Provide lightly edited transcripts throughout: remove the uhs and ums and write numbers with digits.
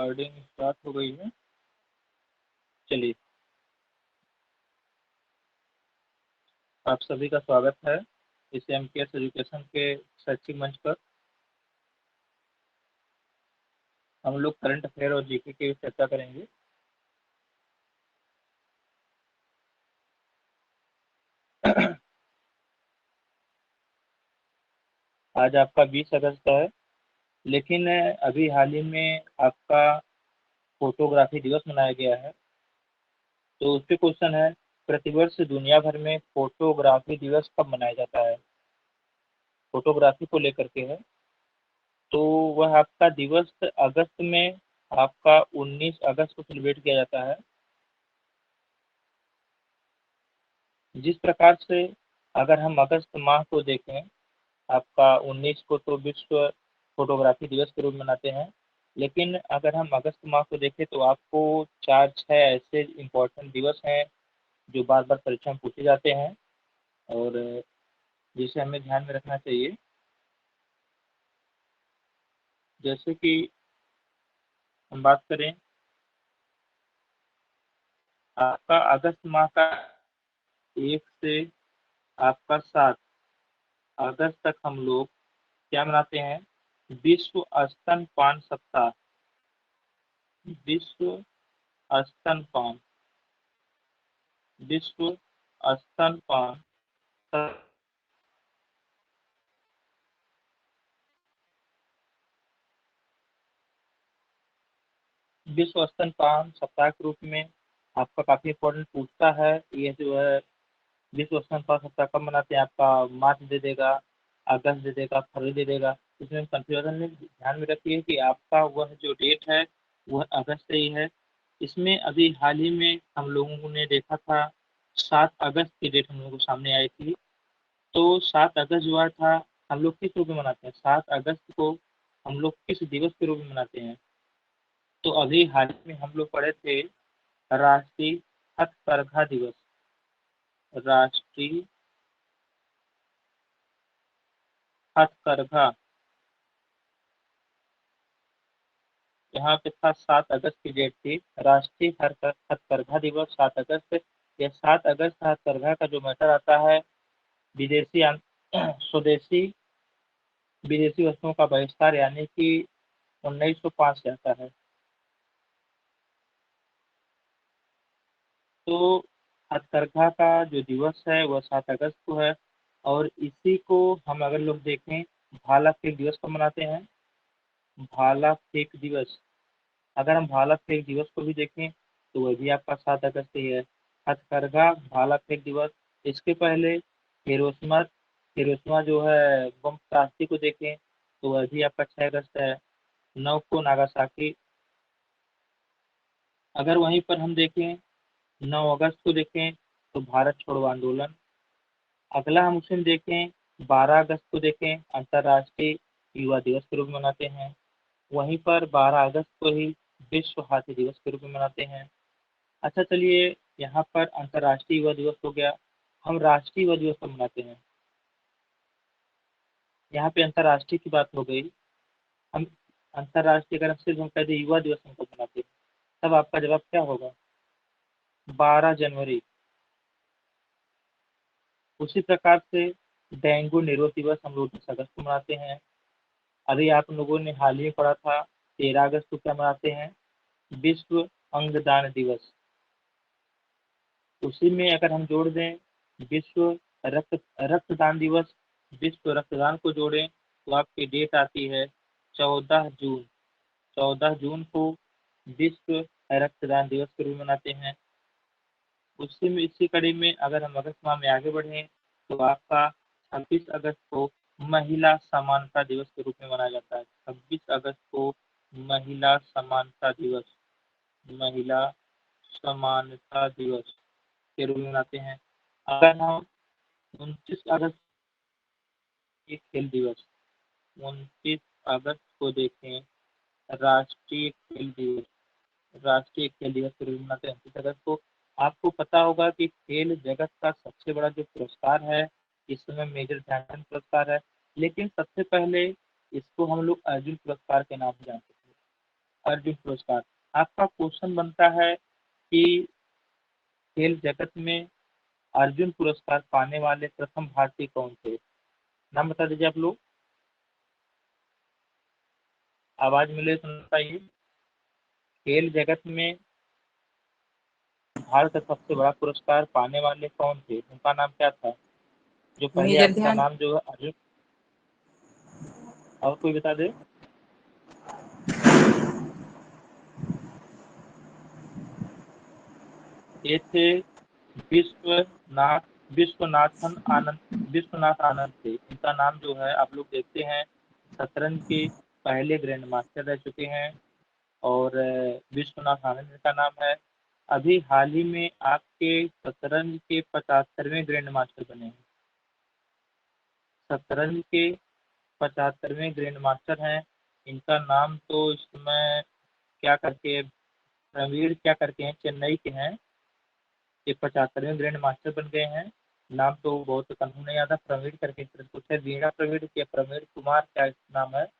Recording start हो गई है। चलिए, आप सभी का स्वागत है इस एमकेएस एजुकेशन के शैक्षिक मंच पर। हम लोग करंट अफेयर और जीके की चर्चा करेंगे। आज आपका 20 अगस्त है, लेकिन अभी हाल ही में आपका फोटोग्राफी दिवस मनाया गया है। तो उस पे क्वेश्चन है, प्रतिवर्ष दुनिया भर में फोटोग्राफी दिवस कब मनाया जाता है? फोटोग्राफी को लेकर के है। तो वह आपका दिवस अगस्त में आपका 19 अगस्त को सेलिब्रेट किया जाता है। जिस प्रकार से अगर हम अगस्त माह को देखें, आपका 19 को तो विश्व फोटोग्राफी दिवस के रूप में मनाते हैं, लेकिन अगर हम अगस्त माह को देखें तो आपको 4-6 ऐसे इम्पोर्टेंट दिवस हैं जो बार बार परीक्षा में पूछे जाते हैं और जिसे हमें ध्यान में रखना चाहिए। जैसे कि हम बात करें, आपका अगस्त माह का 1 से आपका 7 अगस्त तक हम लोग क्या मनाते हैं? विश्व स्तनपान सप्ताह। विश्व स्तनपान विश्व स्तनपान विश्व स्तनपान सप्ताह के रूप में आपका काफी इम्पोर्टेंट पूछता है। ये जो है विश्व स्तनपान सप्ताह कब मनाते हैं? आपका मार्च दे देगा, अगस्त दे देगा, फरवरी दे देगा। इसमें कंफ्यूजन में ध्यान में रखिए कि आपका वह जो डेट है वह अगस्त से ही है। इसमें अभी हाल ही में हम लोगों ने देखा था, 7 अगस्त की डेट हम लोगों को सामने आई थी। तो 7 अगस्त जो था, हम लोग किस रूप में मनाते हैं? 7 अगस्त को हम लोग किस दिवस के रूप में मनाते हैं? तो अभी हाल ही में हम लोग पढ़े थे राष्ट्रीय हथकरघा दिवस। राष्ट्रीय हथकरघा, यहाँ पे था 7 अगस्त की डेट थी। राष्ट्रीय हथकरघा दिवस 7 अगस्त। यह 7 अगस्त हथकरघा का जो मैटर आता है, विदेशी स्वदेशी विदेशी वस्तुओं का बहिष्कार, यानी कि 1905 से आता है। तो हथकरघा का जो दिवस है वह 7 अगस्त को है। और इसी को हम अगर लोग देखें, भाला फेंक दिवस को मनाते हैं। भाला फेंक दिवस, अगर हम भाला फेंक दिवस को भी देखें तो वह भी आपका 7 अगस्त ही है। हथकरघा, भाला फेंक दिवस। इसके पहले हिरोशिमा हिरोशिमा जो है बम त्रासदी को देखें तो वह भी आपका 6 अगस्त है। 9 को नागासाकी। अगर वहीं पर हम देखें, 9 अगस्त को देखें तो भारत छोड़ो आंदोलन। अगला हम उसे देखें, 12 अगस्त को देखें, अंतर्राष्ट्रीय युवा दिवस के रूप में मनाते हैं। वहीं पर 12 अगस्त को ही विश्व हाथी दिवस के रूप में मनाते हैं। अच्छा, चलिए, यहाँ पर अंतर्राष्ट्रीय युवा दिवस हो गया। हम राष्ट्रीय युवा दिवस कब मनाते हैं? यहाँ पे अंतर्राष्ट्रीय की बात हो गई। हम अंतर्राष्ट्रीय, अगर हम सिर्फ हम कह दें युवा दिवस हम कब मनाते हैं, तब आपका जवाब क्या होगा? 12 जनवरी। उसी प्रकार से डेंगू निरोध दिवस हम लोग 10 अगस्त को मनाते हैं। अभी आप लोगों ने हाल ही पढ़ा था, 13 अगस्त को क्या मनाते हैं? विश्व अंगदान दिवस। उसी में अगर हम जोड़ दें विश्व रक्तदान दिवस, विश्व रक्तदान को जोड़ें तो आपकी डेट आती है 14 जून। 14 जून को विश्व रक्तदान दिवस के रूप में मनाते हैं। उसी में इसी कड़ी में अगर हम अगस्त माह में आगे बढ़ें तो आपका 26 अगस्त को महिला समानता दिवस के रूप में मनाया जाता है। 26 अगस्त को महिला समानता दिवस, महिला समानता दिवस के रूप में मनाते हैं। अगर हम 29 अगस्त की खेल दिवस, 29 अगस्त को देखें, राष्ट्रीय खेल दिवस, राष्ट्रीय खेल दिवस के रूप में मनाते हैं 29 अगस्त को। आपको पता होगा कि खेल जगत का सबसे बड़ा जो पुरस्कार है इस समय मेजर ध्यानचंद पुरस्कार है, लेकिन सबसे पहले इसको हम लोग अर्जुन पुरस्कार के नाम से जानते थे। अर्जुन पुरस्कार। आपका क्वेश्चन बनता है कि खेल जगत में अर्जुन पुरस्कार पाने वाले प्रथम भारतीय कौन थे? नाम बता दीजिए आप लोग। आवाज मिले तो बताइए। खेल जगत में भारत का सबसे बड़ा पुरस्कार पाने वाले कौन थे? उनका नाम क्या था? जो पहले मेजर आपका ध्यान। नाम जो है अर्जुन, और कोई बता दे। ये थे विश्वनाथ विश्वनाथन आनंद विश्वनाथ आनंद थे। इनका नाम जो है आप लोग देखते हैं शतरंज के पहले ग्रैंड मास्टर रह चुके हैं, और विश्वनाथ आनंद का नाम है। अभी हाल ही में आपके शतरंज के 75वें ग्रैंड मास्टर बने हैं। शतरंज के 75वें ग्रैंड मास्टर हैं। इनका नाम तो इस समय क्या करके, प्रवीण क्या करके हैं, चेन्नई के हैं। ये 75वें ग्रैंड मास्टर बन गए हैं। नाम तो बहुत कन्फर्म नहीं आता, प्रवीण करके कुछ है, वीणा प्रवीण या प्रवीण कुमार क्या नाम है।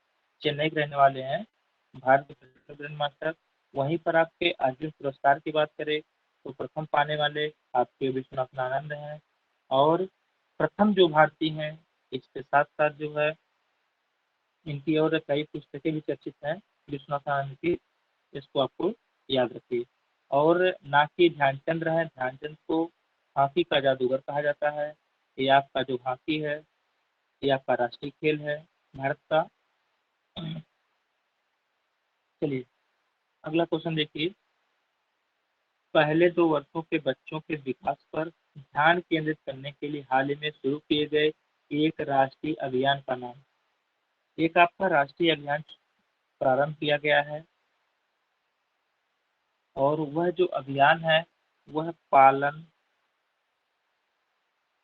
चेन्नई के रहने वाले हैं, भारत के ग्रैंड मास्टर। वहीं पर आपके अर्जुन पुरस्कार की बात करें तो प्रथम पाने वाले आपके विश्वनाथ आनंद हैं। और प्रथम जो भारतीय हैं, इसके साथ साथ जो है इनकी और कई पुस्तकें भी चर्चित हैं विश्वनाथ आनंद की, इसको आपको याद रखिए। और ना कि ध्यानचंद है, ध्यानचंद को हॉकी का जादूगर कहा जाता है। ये आपका जो हॉकी है, ये आपका राष्ट्रीय खेल है भारत का। चलिए अगला क्वेश्चन देखिए। पहले 2 वर्षों के बच्चों के विकास पर ध्यान केंद्रित करने के लिए हाल ही में शुरू किए गए एक राष्ट्रीय अभियान का नाम। एक आपका राष्ट्रीय अभियान प्रारंभ किया गया है, और वह जो अभियान है वह पालन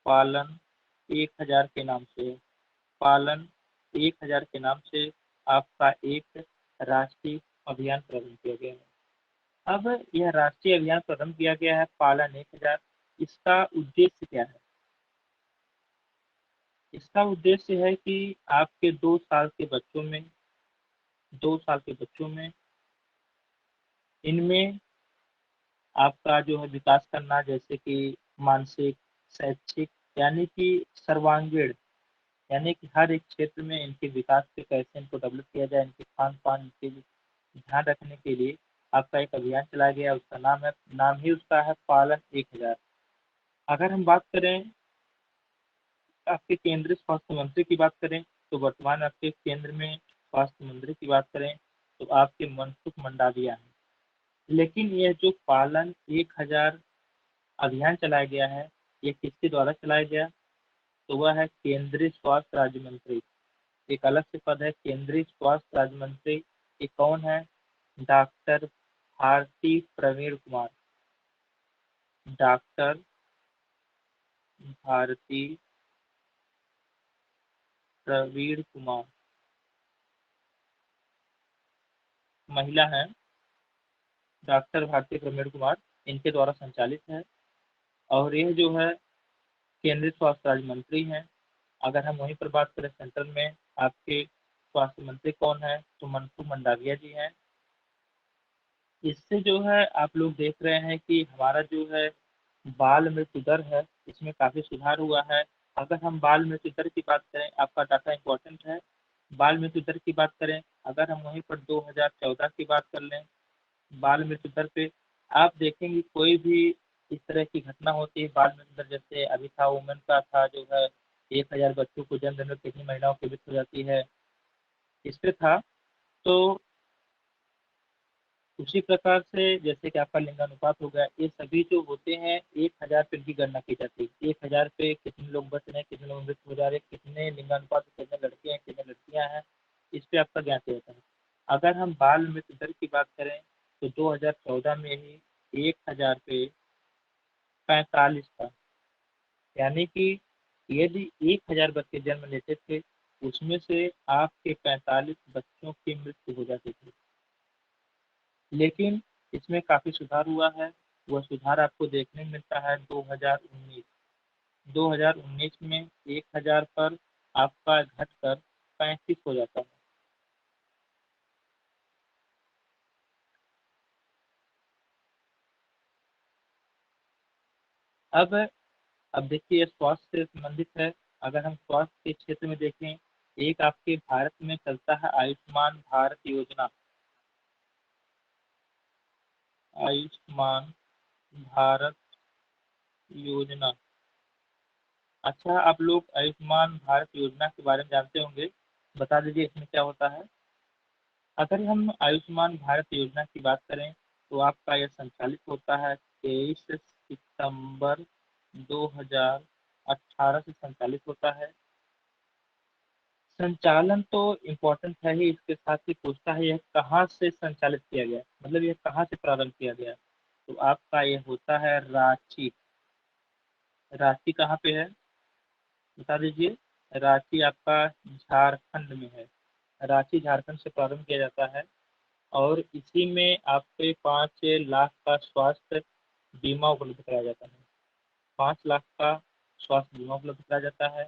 पालन 1000 के नाम से है। पालन 1000 के नाम से आपका एक राष्ट्रीय अभियान प्रारंभ किया गया है। अब यह राष्ट्रीय अभियान प्रारंभ किया गया है पालन 1000। इसका उद्देश्य क्या है? इसका उद्देश्य है कि आपके 2 साल के बच्चों में इनमें आपका जो है विकास करना, जैसे कि मानसिक, शैक्षिक, यानी कि सर्वांगीण, यानी कि हर एक क्षेत्र में इनके विकास पे कैसे इनको डेवलप किया जाए, इनके खान पान के ध्यान रखने के लिए आपका एक अभियान चलाया गया। उसका नाम ही उसका है पालन 1000। अगर हम बात करें आपके केंद्रीय स्वास्थ्य मंत्री की बात करें, तो वर्तमान आपके केंद्र में स्वास्थ्य मंत्री की बात करें तो आपके मनसुख मंडाविया हैं। लेकिन यह जो पालन 1000 अभियान चलाया गया है, ये किसके द्वारा चलाया गया? तो वह है केंद्रीय स्वास्थ्य राज्य मंत्री। एक अलग से पद है केंद्रीय स्वास्थ्य राज्य मंत्री। ये कौन है? डॉक्टर भारती प्रवीण कुमार। डॉक्टर भारती प्रवीण कुमार महिला है। डॉक्टर भारती प्रवीण कुमार इनके द्वारा संचालित है, और यह जो है केंद्रीय स्वास्थ्य राज्य मंत्री हैं। अगर हम वहीं पर बात करें सेंट्रल में, आपके स्वास्थ्य मंत्री कौन है? तो मनसुख मंडाविया जी हैं। इससे जो है आप लोग देख रहे हैं कि हमारा जो है बाल मृत्यु दर है, इसमें काफी सुधार हुआ है। अगर हम बाल मृत्यु दर की बात करें, आपका डाटा इंपॉर्टेंट है। बाल मृत्यु दर की बात करें, अगर हम वहीं पर 2014 की बात कर लें, बाल मृत्यु दर पे आप देखेंगे कोई भी इस तरह की घटना होती है बाल मृत्यु दर, जैसे अभी था वुमेन का था जो है 1000 बच्चों को जन्म देने में कितनी महिलाओं की मृत्यु हो जाती है, इस पे था। तो उसी प्रकार से जैसे कि आपका लिंगानुपात हो गया, ये सभी जो होते हैं 1000 पे की गणना की जाती है। 1000 पे कितने लोग बच रहे हैं, कितने लोग मृत्यु हो जा रहे हैं, कितने लिंगानुपात में कितने लड़के हैं, कितने लड़कियां हैं, इस पे आपका ज्ञान रहता है। अगर हम बाल मृत्यु दर की बात करें तो 2014 में ही 1000 पे 45 था। यानी कि यदि 1000 बच्चे जन्म लेते थे, उसमें से आपके 45 बच्चों की मृत्यु हो जाती थी। लेकिन इसमें काफी सुधार हुआ है। वह सुधार आपको देखने में मिलता है 2019 में 1000 पर आपका घटकर 35 हो जाता है। अब देखिए ये स्वास्थ्य से संबंधित है। अगर हम स्वास्थ्य के क्षेत्र में देखें, एक आपके भारत में चलता है आयुष्मान भारत योजना। आयुष्मान भारत योजना। अच्छा, आप लोग आयुष्मान भारत योजना के बारे में जानते होंगे, बता दीजिए इसमें क्या होता है। अगर हम आयुष्मान भारत योजना की बात करें तो आपका यह संचालित होता है 23 सितंबर 2018 से संचालित होता है। संचालन तो इम्पोर्टेंट है ही, इसके साथ ही पूछता है यह कहाँ से संचालित किया गया, मतलब यह कहाँ से प्रारंभ किया गया। तो आपका यह होता है रांची। रांची कहाँ पे है, बता दीजिए। रांची आपका झारखंड में है। रांची झारखंड से प्रारंभ किया जाता है और इसी में आपके 5 लाख का स्वास्थ्य बीमा उपलब्ध कराया जाता है। 5 लाख का स्वास्थ्य बीमा उपलब्ध कराया जाता है।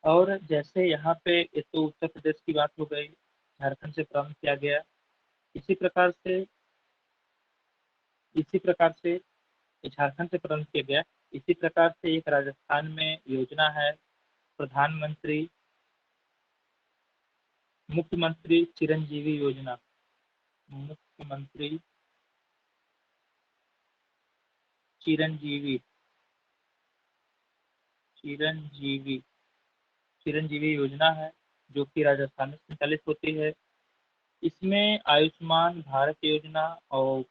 और जैसे यहाँ पे एक तो उत्तर प्रदेश की बात हो गई, झारखंड से प्रारंभ किया गया। इसी प्रकार से झारखंड से प्रारंभ किया गया। इसी प्रकार से एक राजस्थान में योजना है, प्रधानमंत्री मुख्यमंत्री चिरंजीवी योजना। मुख्यमंत्री चिरंजीवी चिरंजीवी चिरंजीवी योजना है, जो कि राजस्थान में संचालित होती है। इसमें आयुष्मान भारत योजना और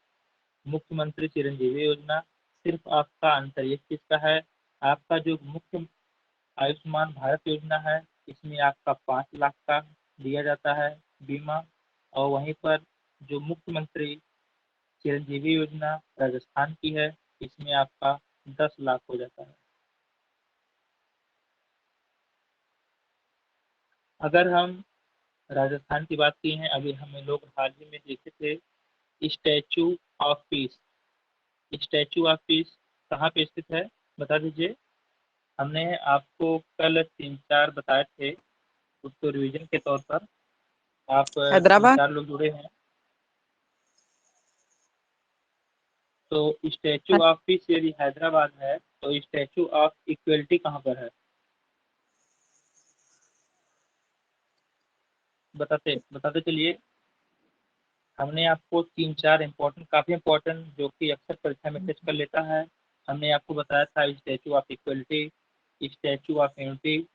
मुख्यमंत्री चिरंजीवी योजना, सिर्फ आपका अंतर एक चीज का है। आपका जो मुख्य आयुष्मान भारत योजना है, इसमें आपका 5 लाख का दिया जाता है बीमा, और वहीं पर जो मुख्यमंत्री चिरंजीवी योजना राजस्थान की है, इसमें आपका 10 लाख हो जाता है। अगर हम राजस्थान की बात की है, अभी हमें लोग हाल ही में देखे थे statue of peace. Statue of peace कहाँ पे स्थित है, बता दीजिए। हमने आपको कल 3-4 बताए थे, उसको रिवीजन के तौर पर आप तीन हैदराबाद। चार लोग जुड़े हैं। तो स्टैचू ऑफ पीस यदि हैदराबाद है, तो स्टैचू ऑफ इक्वलिटी कहाँ पर है, बताते बताते चलिए। हमने आपको 3-4 इम्पोर्टेंट, काफी इम्पोर्टेंट, जो कि अक्सर परीक्षा में टेस्ट कर लेता है। हमने आपको बताया था statue of equality, statue of unity,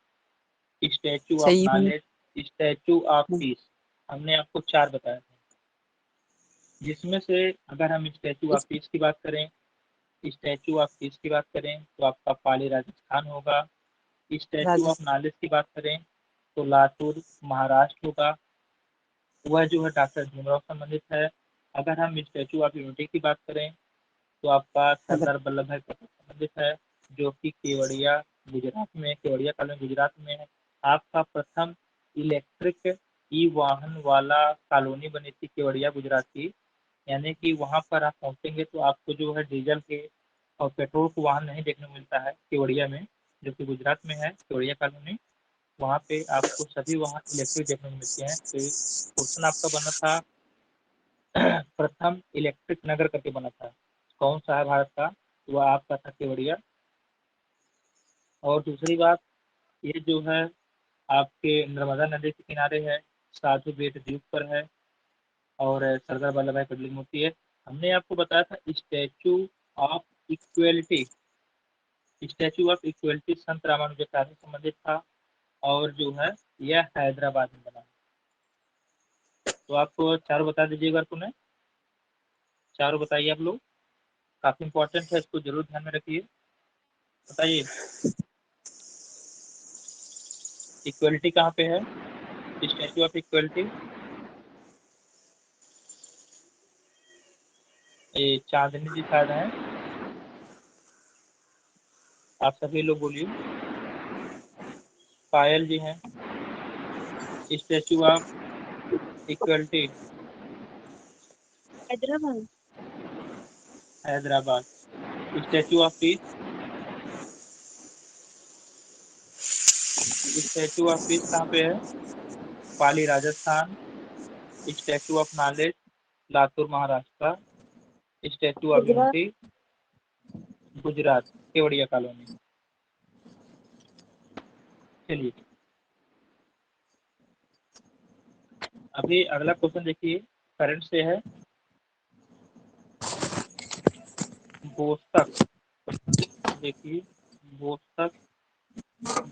statue of सही में। Knowledge, statue of piece. हमने आपको 4 बताए थे, जिसमें से अगर हम स्टैचू ऑफ पीस की बात करें, स्टैचू ऑफ पीस की बात करें तो आपका पाली राजस्थान होगा। Statue of Rajasthan. नॉलेज की बात करें तो लातूर महाराष्ट्र होगा, वह जो है डॉक्टर भीमराव संबंधित है। अगर हम स्टैचू ऑफ यूनिटी की बात करें तो आपका सरदार वल्लभ भाई पटेल संबंधित है, जो कि केवड़िया गुजरात में, केवड़िया कॉलोनी गुजरात में है। आपका प्रथम इलेक्ट्रिक ई वाहन वाला कॉलोनी बनी थी केवड़िया गुजरात की, यानी कि वहां पर आप पहुंचेंगे तो आपको जो है डीजल के और पेट्रोल को वाहन नहीं देखने को मिलता है केवड़िया में, जो कि गुजरात में है केवड़िया कॉलोनी। वहाँ पे आपको सभी वाहन इलेक्ट्रिक देखने को मिलते हैं। तो क्वेश्चन आपका बना था प्रथम इलेक्ट्रिक नगर करके बना था, कौन सा है भारत का, वह आपका था केवड़िया। और दूसरी बात, ये जो है आपके नर्मदा नदी के किनारे है, साधु बेट द्वीप पर है, और सरदार वल्लभ भाई पटेल की मूर्ति है। हमने आपको बताया था statue of equality. Statue of equality संत रामानुजाचार्य से संबंधित था, और जो है यह हैदराबाद में बना। तो आप चारों बता दीजिएगा पुनः, चारों बताइए आप लोग, काफी इंपॉर्टेंट है, इसको जरूर ध्यान में रखिए। बताइए इक्वलिटी कहाँ पे है, स्टैचू ऑफ इक्वलिटी। ये चांदनी जी शायद हैं, आप सभी लोग बोलिए। पायल जी हैं। Statue of equality Hyderabad. Hyderabad. Statue of peace, statue of peace कहाँ पे है, Pali Rajasthan. Statue of knowledge Latur Maharashtra. Statue of Gujarat. Unity Gujarat, Kevadia colony. चलिए अभी अगला क्वेश्चन देखिए, करंट से है। बोस्टक, देखिए बोस्टक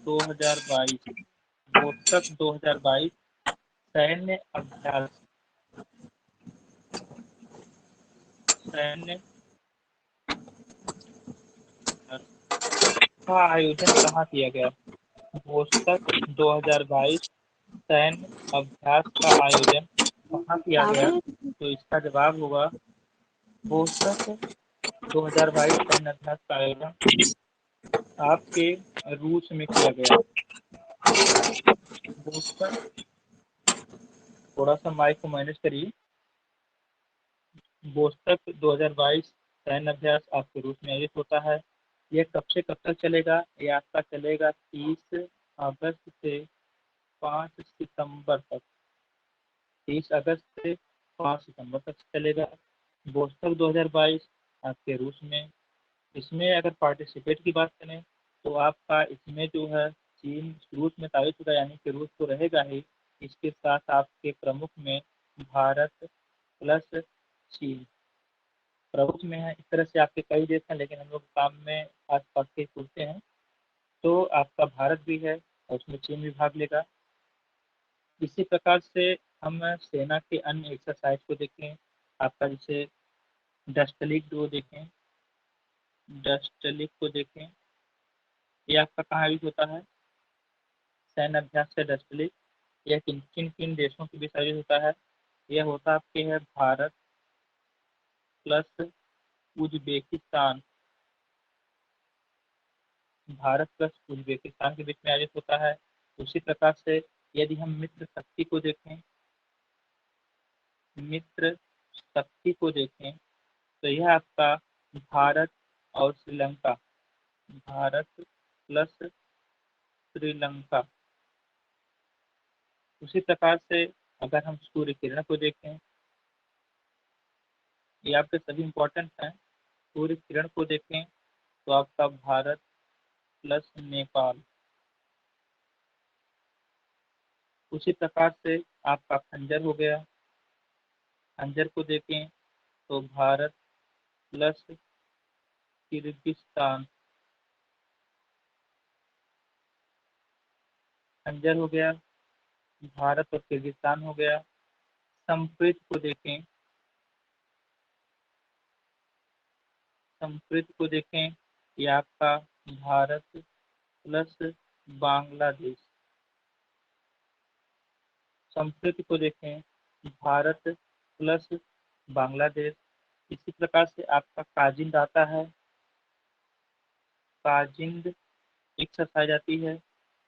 2022, बोस्टक 2022 सैन्य अभ्यास, सैन्य का आयोजन कहाँ किया गया? बोस्टक 2022 सैन्य अभ्यास का आयोजन कहाँ किया गया? तो इसका जवाब होगा बोस्टक 2022 सैन्य अभ्यास का आयोजन आपके रूस में किया गया। बोस्टक, थोड़ा सा माइक को मैनेज करिए। बोस्टक 2022 सैन्य अभ्यास आपके रूस में आयोजित होता है। यह कब से कब तक चलेगा? यह आपका चलेगा 30 अगस्त से 5 सितंबर तक, 30 अगस्त से 5 सितंबर तक चलेगा। बोस्टक 2022 आपके रूस में। इसमें अगर पार्टिसिपेट की बात करें तो आपका इसमें जो है चीन रूस में तारीफ होगा, यानी कि रूस तो रहेगा ही, इसके साथ आपके प्रमुख में भारत प्लस चीन प्रमुख में है। इस तरह से आपके कई देश हैं, लेकिन हम लोग काम में आस पास के पूछते हैं। तो आपका भारत भी है और उसमें चीन भी भाग लेगा। इसी प्रकार से हम सेना के अन्य एक्सरसाइज को देखें। आपका जैसे डस्टलिक को देखें, डस्टलिक को देखें, ये आपका कहाँ यूज होता है? सैन्य अभ्यास से डस्टलिक, यह किन किन किन देशों के बीच आयोजित होता है? यह होता आपके है Bharat plus Uzbekistan, Bharat plus Uzbekistan के बीच में आयोजित होता है। उसी प्रकार से यदि हम मित्र शक्ति को देखें, मित्र शक्ति को देखें तो यह आपका भारत और श्रीलंका, भारत प्लस श्रीलंका। उसी प्रकार से अगर हम सूर्य किरण को देखें, ये आपके सभी इंपॉर्टेंट हैं। सूर्य किरण को देखें तो आपका भारत प्लस नेपाल। उसी प्रकार से आपका खंजर हो गया, खंजर को देखें तो भारत प्लस किर्गिस्तान, खंजर हो गया, भारत और किर्गिस्तान हो गया। संप्रीत को देखें, संप्रीत को देखें, ये आपका भारत प्लस बांग्लादेश। संप्रीत को देखें, भारत प्लस बांग्लादेश। इसी प्रकार से आपका काजिंद आता है, काजिंद एक्सरसाइज आती है,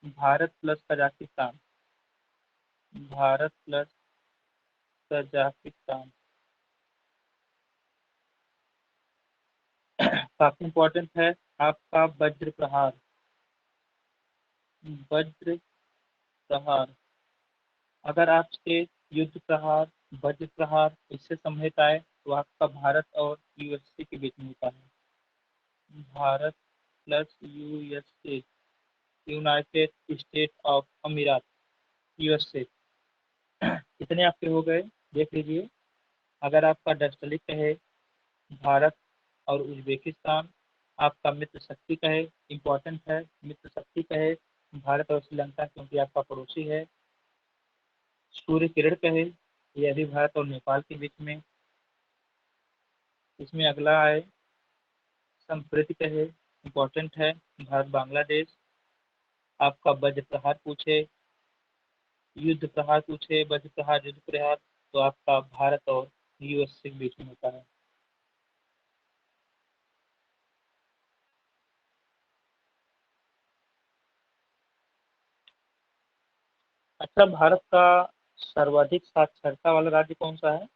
Bharat plus Kazakhstan, Bharat plus Kazakhstan. काफी इंपॉर्टेंट है आपका वज्र प्रहार, वज्र प्रहार। अगर आपसे युद्ध प्रहार, वज्र प्रहार इससे संबंधित आए तो आपका भारत और यूएसए के बीच में होता है, Bharat plus USA, United state of अमीरात, यूएसए। कितने आपके हो गए देख लीजिए। अगर आपका डस्टलिक है भारत और उज्बेकिस्तान, आपका मित्र शक्ति का है, इम्पोर्टेंट है मित्र शक्ति का है भारत और श्रीलंका, क्योंकि आपका पड़ोसी है। सूर्य किरण का है, यह भी भारत और नेपाल के बीच में। इसमें अगला आए संप्रीति का है, इम्पोर्टेंट है भारत बांग्लादेश। आपका वज्र प्रहार पूछे, युद्ध प्रहार पूछे, वज्र प्रहार युद्ध प्रहार, तो आपका भारत और यूएसए के बीच में होता है। अच्छा, भारत का सर्वाधिक साक्षरता वाला राज्य कौन सा है?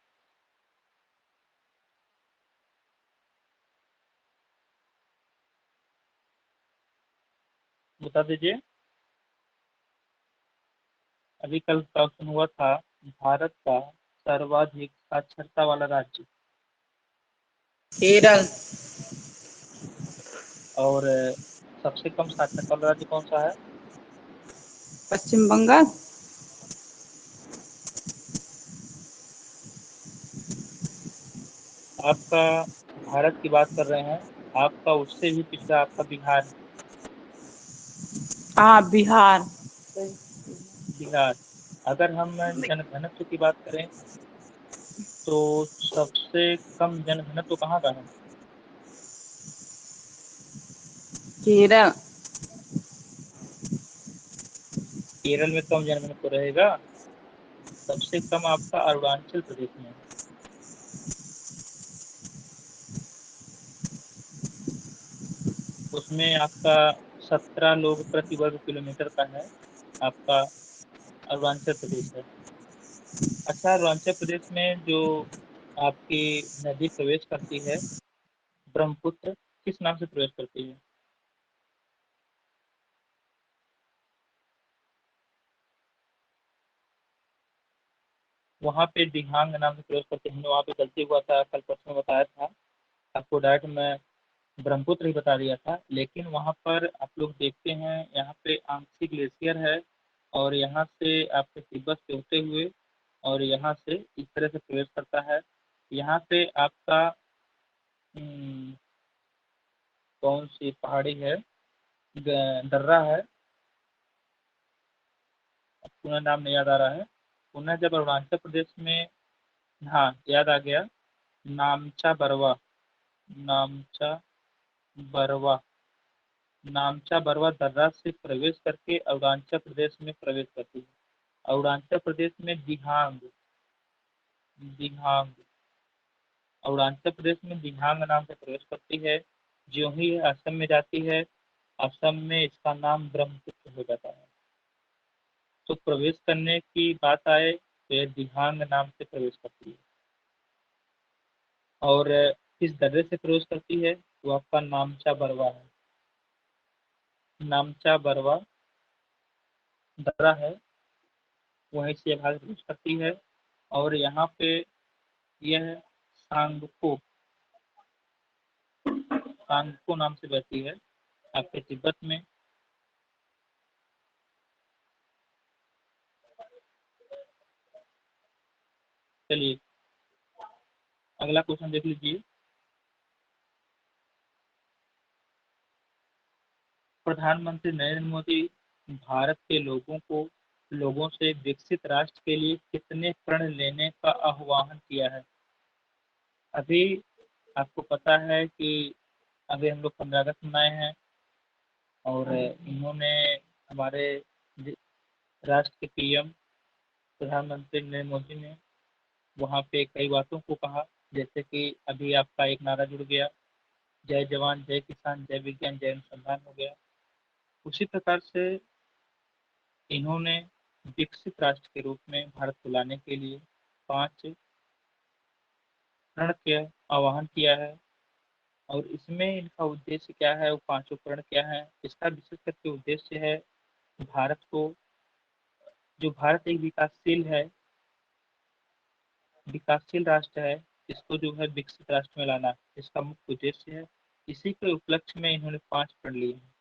बता दीजिए। अभी कल क्वेश्चन हुआ था, भारत का सर्वाधिक साक्षरता वाला राज्य। केरल। और सबसे कम साक्षरता राज्य कौन सा है? पश्चिम बंगाल। आपका भारत की बात कर रहे हैं, आपका उससे भी पिछड़ा आपका बिहार है। हाँ, बिहार। बिहार। अगर हम जनघनत्व की बात करें तो सबसे कम जनघनत्व कहाँ का है? केरल। केरल में कम जनघनत्व रहेगा। सबसे कम आपका अरुणाचल प्रदेश में है। उसमें आपका 17 लोग प्रति वर्ग किलोमीटर का है, आपका अरुणाचल प्रदेश है। अच्छा, अरुणाचल प्रदेश में जो आपकी नदी प्रवेश करती है, ब्रह्मपुत्र, किस नाम से प्रवेश करती है? वहाँ पे दिहांग नाम से प्रवेश करते हैं। हमने वहाँ पे गलती हुआ था, कल परसों में बताया था आपको, डायरेक्ट मैं ब्रह्मपुत्र ही बता दिया था। लेकिन वहाँ पर आप लोग देखते हैं, यहाँ पे आंगसी ग्लेशियर है, और यहाँ से आपके तिब्बत से होते हुए और यहाँ से इस तरह से प्रवेश करता है। यहाँ से आपका हम्म, कौन सी पहाड़ी है, दर्रा है, पुनः नाम नहीं याद आ रहा है। पुनः जब अरुणाचल प्रदेश में, हाँ याद आ गया, नामचा बरवा। नामचा बरवा। नामचा बरवा दर्रा से प्रवेश करके अरुणाचल प्रदेश में प्रवेश करती है। अरुणाचल प्रदेश में दिहांग, दिहांग, अरुणाचल प्रदेश में दिहांग नाम से प्रवेश करती है। जो ही ये असम में जाती है, असम में इसका नाम ब्रह्मपुत्र हो जाता है। तो प्रवेश करने की बात आए तो यह दिहांग नाम से प्रवेश करती है। और किस दर्रे से प्रवेश करती है, वो आपका नामचा बरवा है। नामचा बरवा दर्रा है, वहीं से यह भाग प्रवेश करती है। और यहाँ पे यह सांगपो, सांगपो नाम से बहती है आपके तिब्बत में। चलिए अगला क्वेश्चन देख लीजिए। प्रधानमंत्री नरेंद्र मोदी भारत के लोगों से विकसित राष्ट्र के लिए कितने प्रण लेने का आह्वान किया है? अभी आपको पता है कि अभी हम लोग 15 अगस्त मनाए हैं, और इन्होंने, हमारे राष्ट्र के पीएम प्रधानमंत्री नरेंद्र मोदी ने वहाँ पे कई बातों को कहा। जैसे कि अभी आपका एक नारा जुड़ गया, जय जवान जय किसान जय विज्ञान जय अनुसंधान हो गया। उसी प्रकार से इन्होंने विकसित राष्ट्र के रूप में भारत को लाने के लिए 5 प्रण के आह्वान किया है। और इसमें इनका उद्देश्य क्या है, वो पांचों प्रण क्या है, इसका विशेष करके उद्देश्य है भारत को, जो भारत एक विकासशील राष्ट्र है, इसको जो है विकसित राष्ट्र में लाना, इसका मुख्य उद्देश्य है। इसी के उपलक्ष्य में इन्होंने 5 प्रण लिए हैं।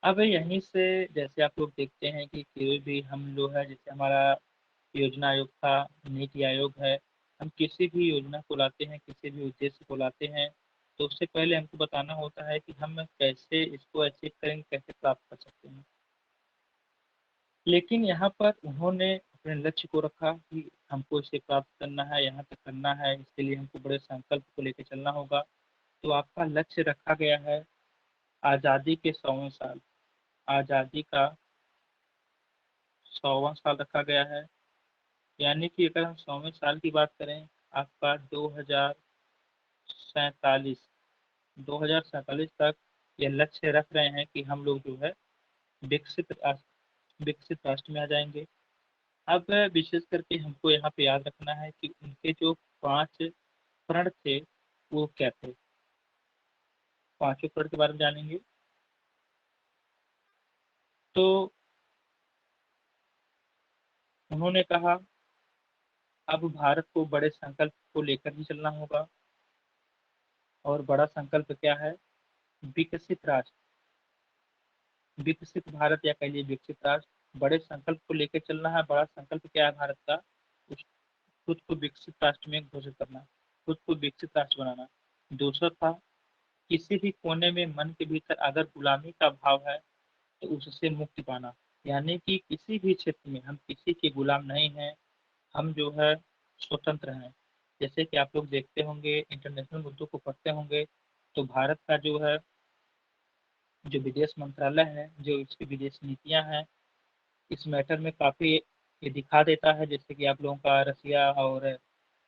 अब यहीं से जैसे आप लोग देखते हैं कि कोई भी हम लोग है, जैसे हमारा योजना आयोग था, नीति आयोग है, हम किसी भी योजना को लाते हैं, किसी भी उद्देश्य को लाते हैं, तो उससे पहले हमको बताना होता है कि हम कैसे इसको अचीव करेंगे, कैसे प्राप्त कर सकते हैं। लेकिन यहाँ पर उन्होंने अपने लक्ष्य को रखा कि हमको इसे प्राप्त करना है, यहाँ तक करना है, इसके लिए हमको बड़े संकल्प को लेकर चलना होगा। तो आपका लक्ष्य रखा गया है आज़ादी के 100वें साल, आज़ादी का 100वां साल रखा गया है। यानी कि अगर हम 100वें साल की बात करें, आपका 2047, 2047 तक ये लक्ष्य रख रहे हैं कि हम लोग जो है विकसित राष्ट्र में आ जाएंगे। अब विशेष करके हमको यहाँ पे याद रखना है कि उनके जो 5 प्रण थे वो क्या थे। पांचों प्रण के बारे में जानेंगे। तो उन्होंने कहा अब भारत को बड़े संकल्प को लेकर ही चलना होगा। और बड़ा संकल्प क्या है? विकसित राष्ट्र, विकसित भारत या कहिए विकसित राष्ट्र। बड़े संकल्प को लेकर चलना है। बड़ा संकल्प क्या है भारत का? खुद को विकसित राष्ट्र में घोषित करना, खुद को विकसित राष्ट्र बनाना। दूसरा था, किसी भी कोने में मन के भीतर अगर गुलामी का भाव है तो उससे मुक्ति पाना। यानी कि किसी भी क्षेत्र में हम किसी के गुलाम नहीं हैं, हम जो है स्वतंत्र हैं। जैसे कि आप लोग देखते होंगे, इंटरनेशनल मुद्दों को पढ़ते होंगे, तो भारत का जो है, जो विदेश मंत्रालय है, जो इसकी विदेश नीतियां हैं, इस मैटर में काफी ये दिखा देता है। जैसे कि आप लोगों का रसिया और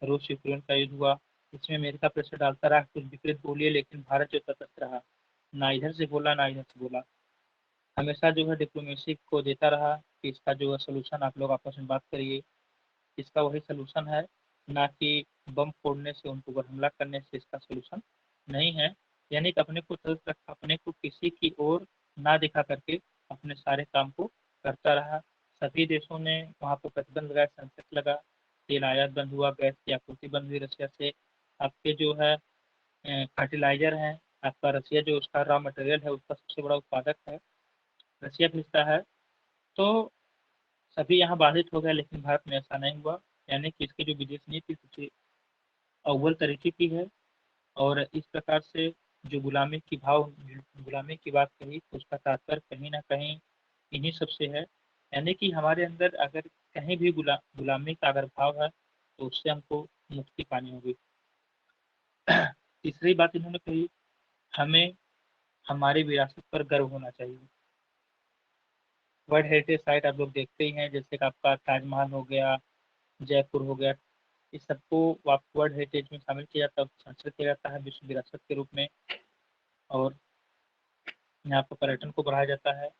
रूस यूक्रेन का युद्ध हुआ, इसमें अमेरिका प्रेशर डालता रहा, कुछ विपरीत बोलिए, लेकिन भारत जो तटस्थ रहा, ना इधर से बोला ना इधर से बोला, हमेशा जो है डिप्लोमेसी को देता रहा कि इसका जो है सोल्यूशन आप लोग आपस में बात करिए, इसका वही सोल्यूशन है, ना कि बम फोड़ने से, उनको पर हमला करने से इसका सोल्यूशन नहीं है। यानी कि अपने को तटस्थ रखा, अपने को किसी की ओर ना दिखा करके अपने सारे काम को करता रहा। सभी देशों ने वहाँ पर प्रतिबंध लगाया, संकट लगा, तेल आयात बंद हुआ, गैस की आपूर्ति बंद हुई रशिया से। आपके जो है फर्टिलाइजर है, आपका रसिया जो उसका रॉ मटेरियल है उसका सबसे बड़ा उत्पादक है, रसिया भेजता है। तो सभी यहाँ बाधित हो गए, लेकिन भारत में ऐसा नहीं हुआ। यानी कि इसकी जो विदेश नीति सबसे अव्वल तरीके की है। और इस प्रकार से जो गुलामी की बात कही, तो उसका तात्पर्य कहीं ना कहीं इन्हीं सबसे है। यानी कि हमारे अंदर अगर कहीं भी गुलामी का अगर भाव है तो उससे हमको मुक्ति पानी होगी। तीसरी बात इन्होंने कही, हमें हमारी विरासत पर गर्व होना चाहिए। वर्ल्ड हेरिटेज साइट आप लोग देखते ही हैं, जैसे कि आपका ताजमहल हो गया, जयपुर हो गया, इस सबको वर्ल्ड हेरिटेज में शामिल किया जाता है, संरक्षित किया जाता है विश्व विरासत के रूप में, और यहाँ पर पर्यटन को बढ़ाया जाता है।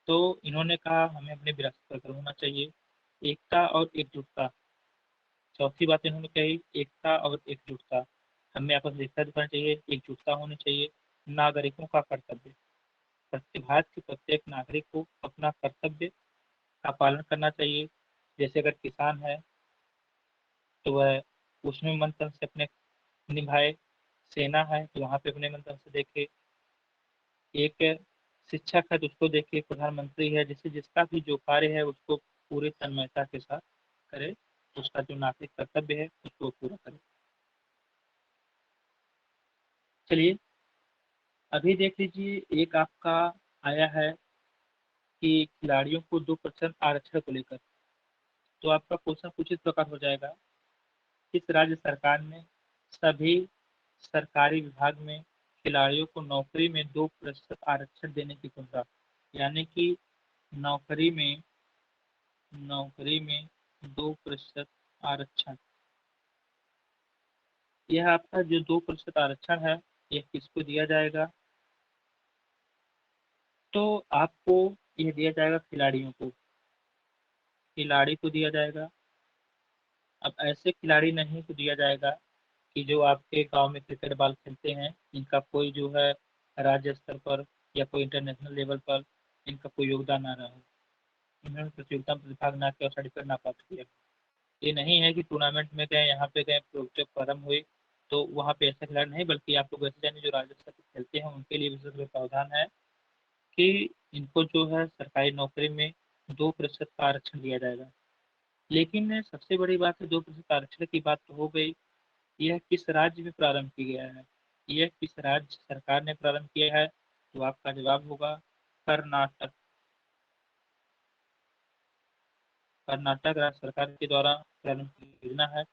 तो इन्होंने कहा हमें अपनी विरासत पर गर्व होना चाहिए। एकता और एकजुटता, चौथी बात इन्होंने कही, एकता और एकजुटता, हमें आपस में एकता दिखानी चाहिए, एकजुटता होनी चाहिए। नागरिकों का कर्तव्य, भारत के प्रत्येक नागरिक को अपना कर्तव्य का पालन करना चाहिए। जैसे अगर किसान है तो वह उसमें मन तन से अपने निभाए, सेना है तो वहाँ पे अपने मन तन से देखे, एक शिक्षक है तो उसको देखे, प्रधानमंत्री है, जैसे जिसका भी जो कार्य है उसको पूरे तन्मयता के साथ करे, उसका जो नागरिक कर्तव्य है उसको पूरा करे। चलिए अभी देख लीजिए, एक आपका आया है कि खिलाड़ियों को 2% आरक्षण को लेकर। तो आपका क्वेश्चन कुछ इस प्रकार हो जाएगा, किस राज्य सरकार ने सभी सरकारी विभाग में खिलाड़ियों को नौकरी में 2% आरक्षण देने की घोषणा। यानी कि नौकरी में नौकरी में 2% आरक्षण। यह आपका जो 2% आरक्षण है, यह किसको दिया जाएगा? तो आपको यह दिया जाएगा खिलाड़ियों को, खिलाड़ी को दिया जाएगा। अब ऐसे खिलाड़ी नहीं को दिया जाएगा कि जो आपके गांव में क्रिकेट बॉल खेलते हैं, इनका कोई जो है राज्य स्तर पर या कोई इंटरनेशनल लेवल पर इनका कोई योगदान ना रहा हो, इन्होंने प्रतियोगिता में भाग ना किया, सर्टिफिकेट ना प्राप्त किया। ये नहीं है कि टूर्नामेंट में गए, यहाँ पे गए, प्रोजेक्ट प्रारंभ हुए तो वहाँ पे ऐसे खिलाड़ी नहीं, बल्कि आप लोग ऐसे जाने जो राज्य स्तर पर खेलते हैं उनके लिए विशेष रूप से प्रावधान है कि इनको जो है सरकारी नौकरी में 2% का आरक्षण दिया जाएगा। लेकिन सबसे बड़ी बात है, 2% आरक्षण की बात तो हो गई, यह किस राज्य में प्रारंभ किया गया है, यह किस राज्य सरकार ने प्रारंभ किया है? तो आपका जवाब होगा कर्नाटक। कर्नाटक राज्य सरकार के द्वारा प्रारंभ की योजना है।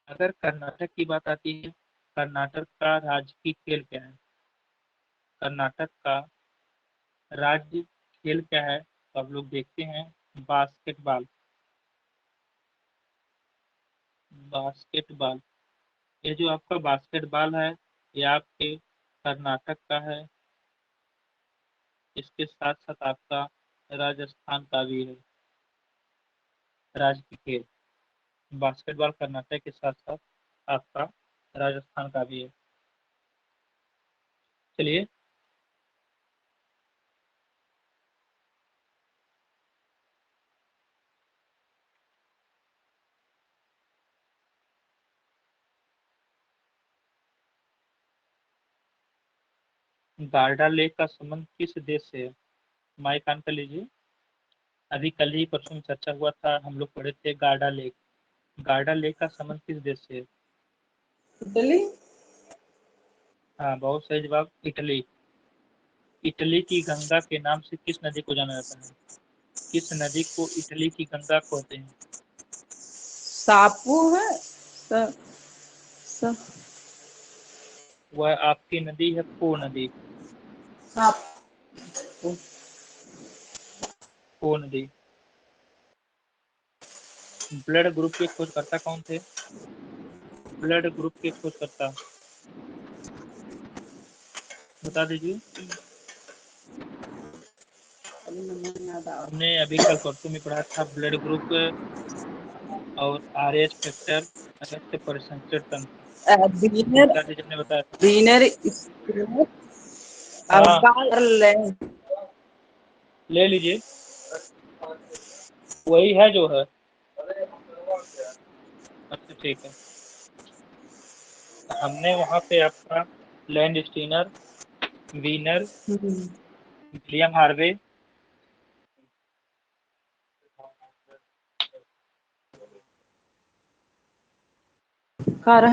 अगर कर्नाटक की बात आती है, कर्नाटक का राजकीय खेल क्या है? कर्नाटक का राज्य खेल क्या है? तो आप लोग देखते हैं, बास्केटबॉल। बास्केटबॉल, ये जो आपका बास्केटबॉल है, ये आपके कर्नाटक का है। इसके साथ साथ आपका राजस्थान का भी है राज्य खेल। बास्केटबॉल कर्नाटक के साथ साथ आपका राजस्थान का भी है। चलिए गार्डा लेक का संबंध किस देश से है? माइक ऑन कर लीजिए। अभी कल ही परसों में चर्चा हुआ था, हम लोग पढ़े थे गार्डा लेक। गार्डा लेक का संबंध किस देश से है? इटली। हाँ, बहुत सही जवाब, इटली। इटली की गंगा के नाम से किस नदी को जाना जाता है? किस नदी को इटली की गंगा कहते हैं? सापू है। स, वह आपकी नदी है पो नदी। सापू। पो नदी। ब्लड ग्रुप के खोजकर्ता कौन थे? ब्लड ग्रुप के खोजकर्ता बता दीजिए। हमने अभी कल परसों में पढ़ा था ब्लड ग्रुप और आरएच फैक्टर, रक्त परिसंचरण तंत्र। बीनर। बता दीजिए, हमने बताया था। बीनर। अब हाँ, बाहर ले। ले लीजिए, वही है जो है। अच्छा, ठीक है। हमने वहाँ पे आपका Landsteiner, Wiener, William Harvey, कर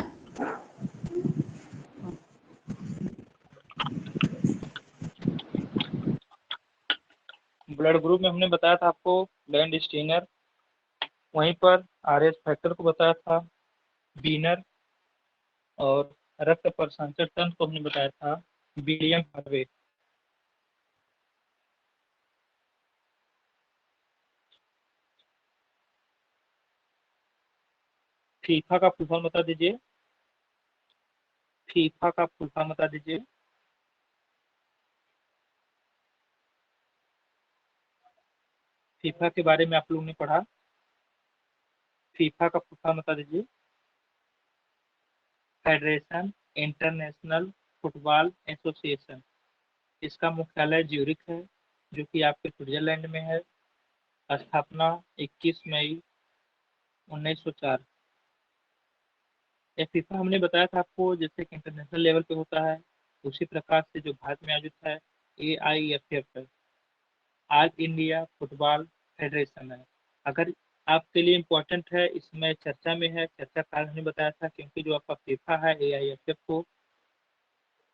ब्लड ग्रुप में हमने बताया था आपको लैंड स्टीनर, वहीं पर आरएच फैक्टर को बताया था, वीनर, और रक्त परिसंचरण तंत्र को हमने बताया था विलियम हार्वे। फीफा का फुल फॉर्म बता दीजिए। फीफा का फुल फॉर्म बता दीजिए। फीफा के बारे में आप लोगों ने पढ़ा, फीफा का फुल फॉर्म बता दीजिए। Federation international football association. इसका मुख्यालय ज्यूरिख है, जो कि आपके स्विट्जरलैंड में है। स्थापना 21 मई 1904। ये फीफा हमने बताया था आपको, जैसे कि इंटरनेशनल लेवल पे होता है, उसी प्रकार से जो भारत में आयोजित है AIFF है, ऑल इंडिया फुटबॉल फेडरेशन है। अगर आपके लिए इम्पोर्टेंट है, इसमें चर्चा में है, चर्चा कारण हमने बताया था, क्योंकि जो आपका फीफा है AIFF को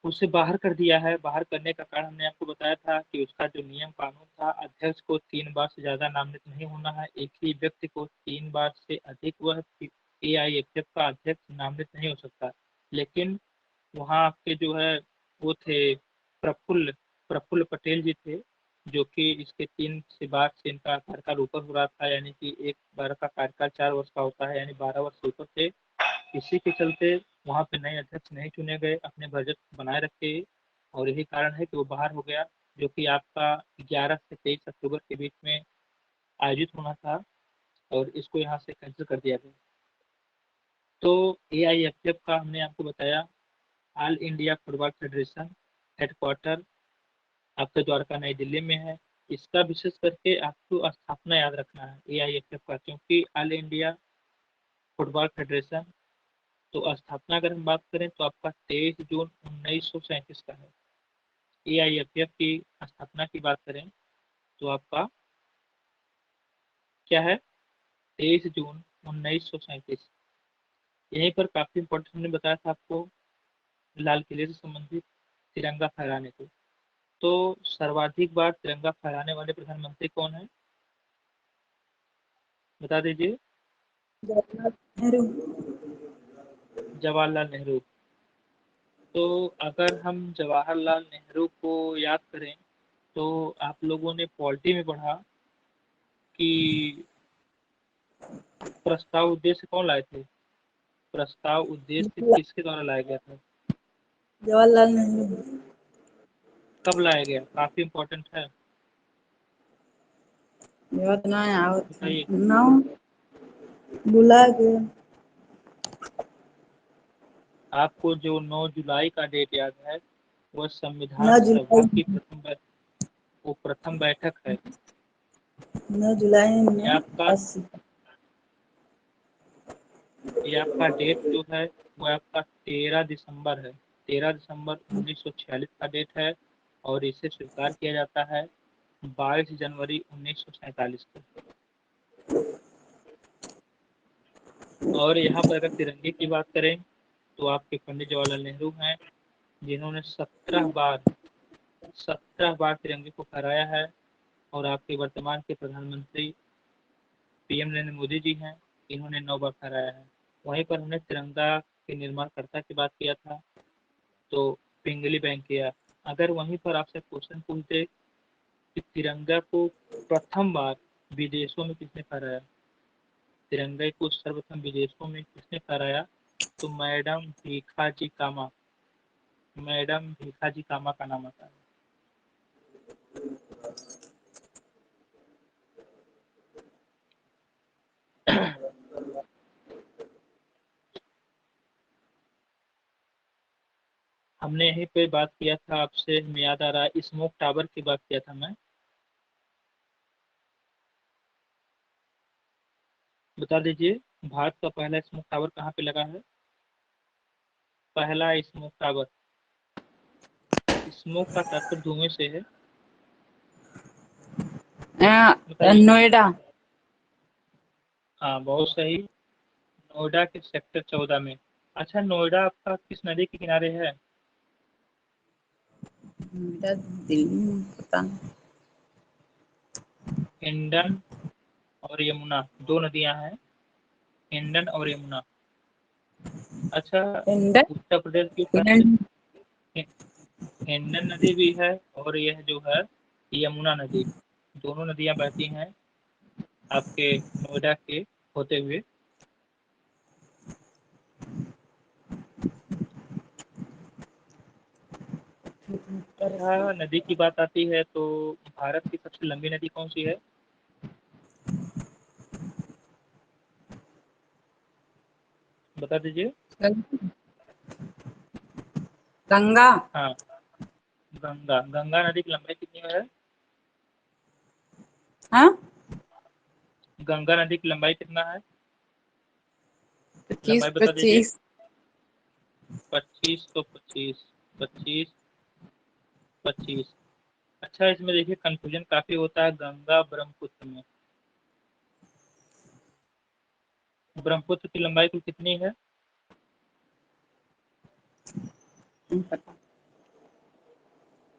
उसे बाहर कर दिया है। बाहर करने का कारण हमने आपको बताया था कि उसका जो नियम कानून था, अध्यक्ष को 3 बार से ज्यादा नामित नहीं होना है। एक ही व्यक्ति को 3 बार से अधिक वह AIFF का अध्यक्ष नामित नहीं हो सकता। लेकिन वहाँ आपके जो है वो थे प्रफुल्ल प्रफुल्ल पटेल जी थे, जो कि इसके 3 से बार से इनका कार्यकाल ऊपर हो रहा था, यानी कि एक बार का कार्यकाल 4 वर्ष का होता है, यानी 12 वर्ष से ऊपर थे। इसी के चलते वहाँ पे नए अध्यक्ष नहीं चुने गए, अपने बजट बनाए रखे, और यही कारण है कि वो बाहर हो गया, जो कि आपका 11 से 23 अक्टूबर के बीच में आयोजित होना था, और इसको यहाँ से कैंसिल कर दिया गया। तो AIFF का हमने आपको बताया, all India football federation, headquarter आपका द्वारका नई दिल्ली में है। इसका विशेष करके आपको स्थापना याद रखना है AIFF का, क्योंकि ऑल इंडिया फुटबॉल फेडरेशन, तो स्थापना अगर हम बात करें तो आपका 23 जून 1937 का है। AIFF की स्थापना की बात करें तो आपका क्या है, 23 जून 1937। यहीं पर काफी इंपॉर्टेंट हमने बताया था आपको, लाल किले से संबंधित तिरंगा फहराने को। तो सर्वाधिक बार तिरंगा फहराने वाले प्रधानमंत्री कौन है, बता दीजिए। जवाहरलाल नेहरू। जवाहरलाल नेहरू। तो अगर हम जवाहरलाल नेहरू को याद करें, तो आप लोगों ने पॉलिटी में पढ़ा कि प्रस्ताव उद्देश्य कौन लाए थे? प्रस्ताव उद्देश्य किसके द्वारा लाया गया था? जवाहरलाल नेहरू। कब लाया गया, काफी इम्पोर्टेंट है, याद नहीं आवत है। बताइए। नाम बुला के। आपको जो 9 जुलाई का डेट याद है, वह नौ संविधान सभा की जुलाई वो प्रथम बैठक है। 9 जुलाई ये में आपका 80। ये आपका डेट जो है वो आपका 13 दिसंबर है। 13 दिसंबर 1946 का डेट है और इसे स्वीकार किया जाता है 22 जनवरी 1947 को। और यहाँ पर अगर तिरंगे की बात करें तो आपके पंडित जवाहरलाल नेहरू हैं, जिन्होंने 17 बार तिरंगे को फहराया है। और आपके वर्तमान के प्रधानमंत्री पीएम नरेंद्र मोदी जी हैं, इन्होंने 9 बार फहराया है। वहीं पर हमने तिरंगा के निर्माणकर्ता की बात किया था, तो पिंगली वेंकैया। अगर वहीं पर आपसे क्वेश्चन पूछते कि तिरंगा को प्रथम बार विदेशों में किसने फहराया, तिरंगे को सर्वप्रथम विदेशों में किसने फहराया, तो मैडम भीखाजी कामा का नाम आता है। हमने यहीं पे बात किया था आपसे, हमें याद आ रहा है, स्मोक टावर की बात किया था मैं। बता दीजिए भारत का पहला स्मोक टावर कहाँ पे लगा है? पहला स्मोक टावर, स्मोक का तात्पर्य धुएं से है। बताइए। नोएडा। हाँ बहुत सही, नोएडा के सेक्टर 14 में। अच्छा, नोएडा आपका किस नदी के किनारे है? नोएडा दिल्ली में, पता नहीं। हिंडन और यमुना, दो नदियां हैं, हिंडन और यमुना। अच्छा, उत्तर प्रदेश की हिंडन नदी भी है और यह जो है यमुना नदी, दोनों नदियां बहती हैं आपके नोएडा के होते हुए। अच्छा, नदी की बात आती है तो भारत की सबसे लंबी नदी कौन सी है? बता दीजिए। गंगा। हाँ, गंगा। गंगा नदी की लंबाई कितनी है? हाँ, गंगा नदी की लंबाई कितना है? 25 लंबाई बता दीजिए। 25। 25 तो 25, 25, 25। अच्छा, इसमें देखिए कंफ्यूजन काफी होता है गंगा ब्रह्मपुत्र में। ब्रह्मपुत्र की लंबाई कुल कितनी है?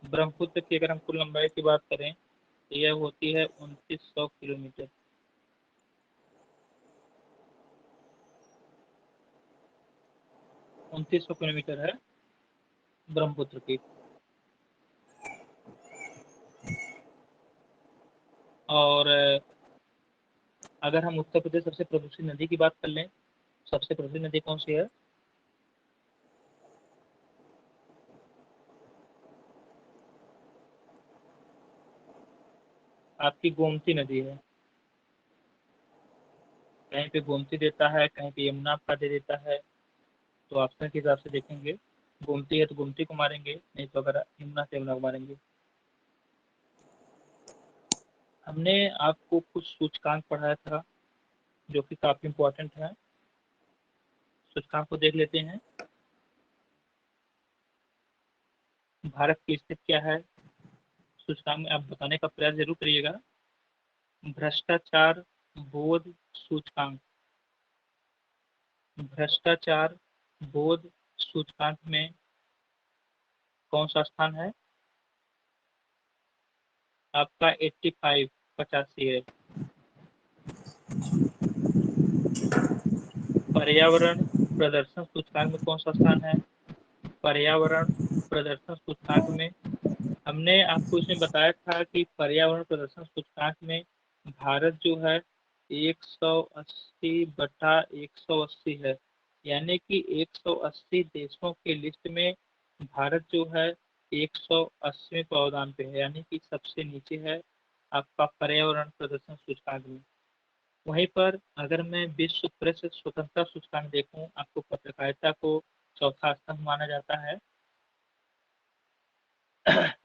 ब्रह्मपुत्र की अगर हम कुल लंबाई की बात करें तो यह होती है 2900 किलोमीटर। 2900 किलोमीटर है ब्रह्मपुत्र की। और अगर हम उत्तर प्रदेश सबसे प्रदूषित नदी की बात कर लें, सबसे प्रदूषित नदी कौन सी है? आपकी गोमती नदी है। कहीं पे गोमती देता है, कहीं पे यमुना आपका दे देता है, तो ऑप्शन के हिसाब से देखेंगे। गोमती है तो गोमती को मारेंगे, नहीं तो अगर यमुना से यमुना को मारेंगे। हमने आपको कुछ सूचकांक पढ़ाया था जो कि काफी इम्पोर्टेंट है, सूचकांक को देख लेते हैं। भारत की स्थिति क्या है सूचकांक में, आप बताने का प्रयास जरूर करिएगा। भ्रष्टाचार बोध सूचकांक, भ्रष्टाचार बोध सूचकांक में कौन सा स्थान है? आपका 85, 85 है। पर्यावरण प्रदर्शन सूचकांक में कौन सा स्थान है? पर्यावरण प्रदर्शन सूचकांक में हमने आपको इसमें बताया था कि पर्यावरण प्रदर्शन सूचकांक में भारत जो है 180/180 है, यानी कि 180 देशों के लिस्ट में भारत जो है 180वें पावदान पे है, यानी कि सबसे नीचे है आपका पर्यावरण प्रदर्शन सूचकांक में। वहीं पर अगर मैं विश्व प्रेस स्वतंत्रता सूचकांक देखूं, आपको पत्रकारिता को चौथा स्तंभ माना जाता है।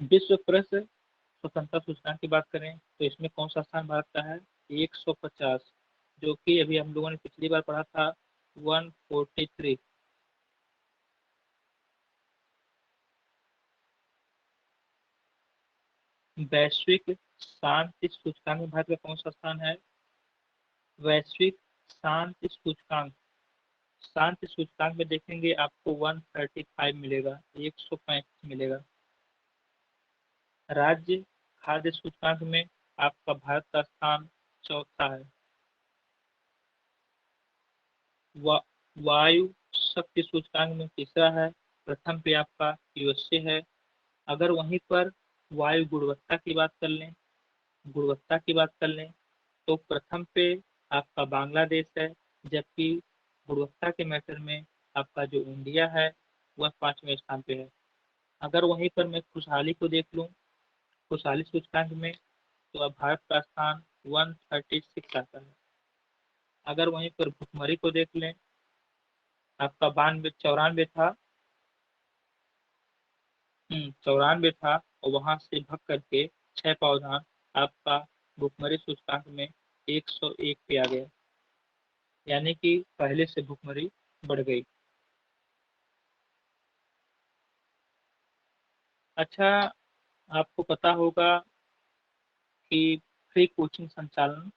विश्व प्रेस स्वतंत्रता सूचकांक की बात करें तो इसमें कौन सा स्थान भारत का है? 150, जो कि अभी हम लोगों ने पिछली बार पढ़ा था 143। वैश्विक शांति सूचकांक में भारत का कौन सा स्थान है? वैश्विक शांति सूचकांक, शांति सूचकांक में देखेंगे आपको 135 मिलेगा, 135 मिलेगा। राज्य खाद्य सूचकांक में आपका भारत का स्थान चौथा है। वायु शक्ति सूचकांक में तीसरा है, प्रथम पे आपका यूएसए है। अगर वहीं पर वायु गुणवत्ता की बात कर लें, तो प्रथम पे आपका बांग्लादेश है, जबकि गुणवत्ता के मैटर में आपका जो इंडिया है वह 5वें स्थान पे है। अगर वहीं पर मैं खुशहाली को देख लूं, खुशहाली सूचकांक में, तो अब भारत का स्थान 136 आता है। अगर वहीं पर भुखमरी को देख लें, आपका 94 था, 94 था, और वहां से भाग करके 6 प्रावधान आपका भुखमरी सूचकांक में 101 पे आ गया, यानी कि पहले से भुखमरी बढ़ गई। अच्छा, आपको पता होगा कि फ्री कोचिंग संचालन,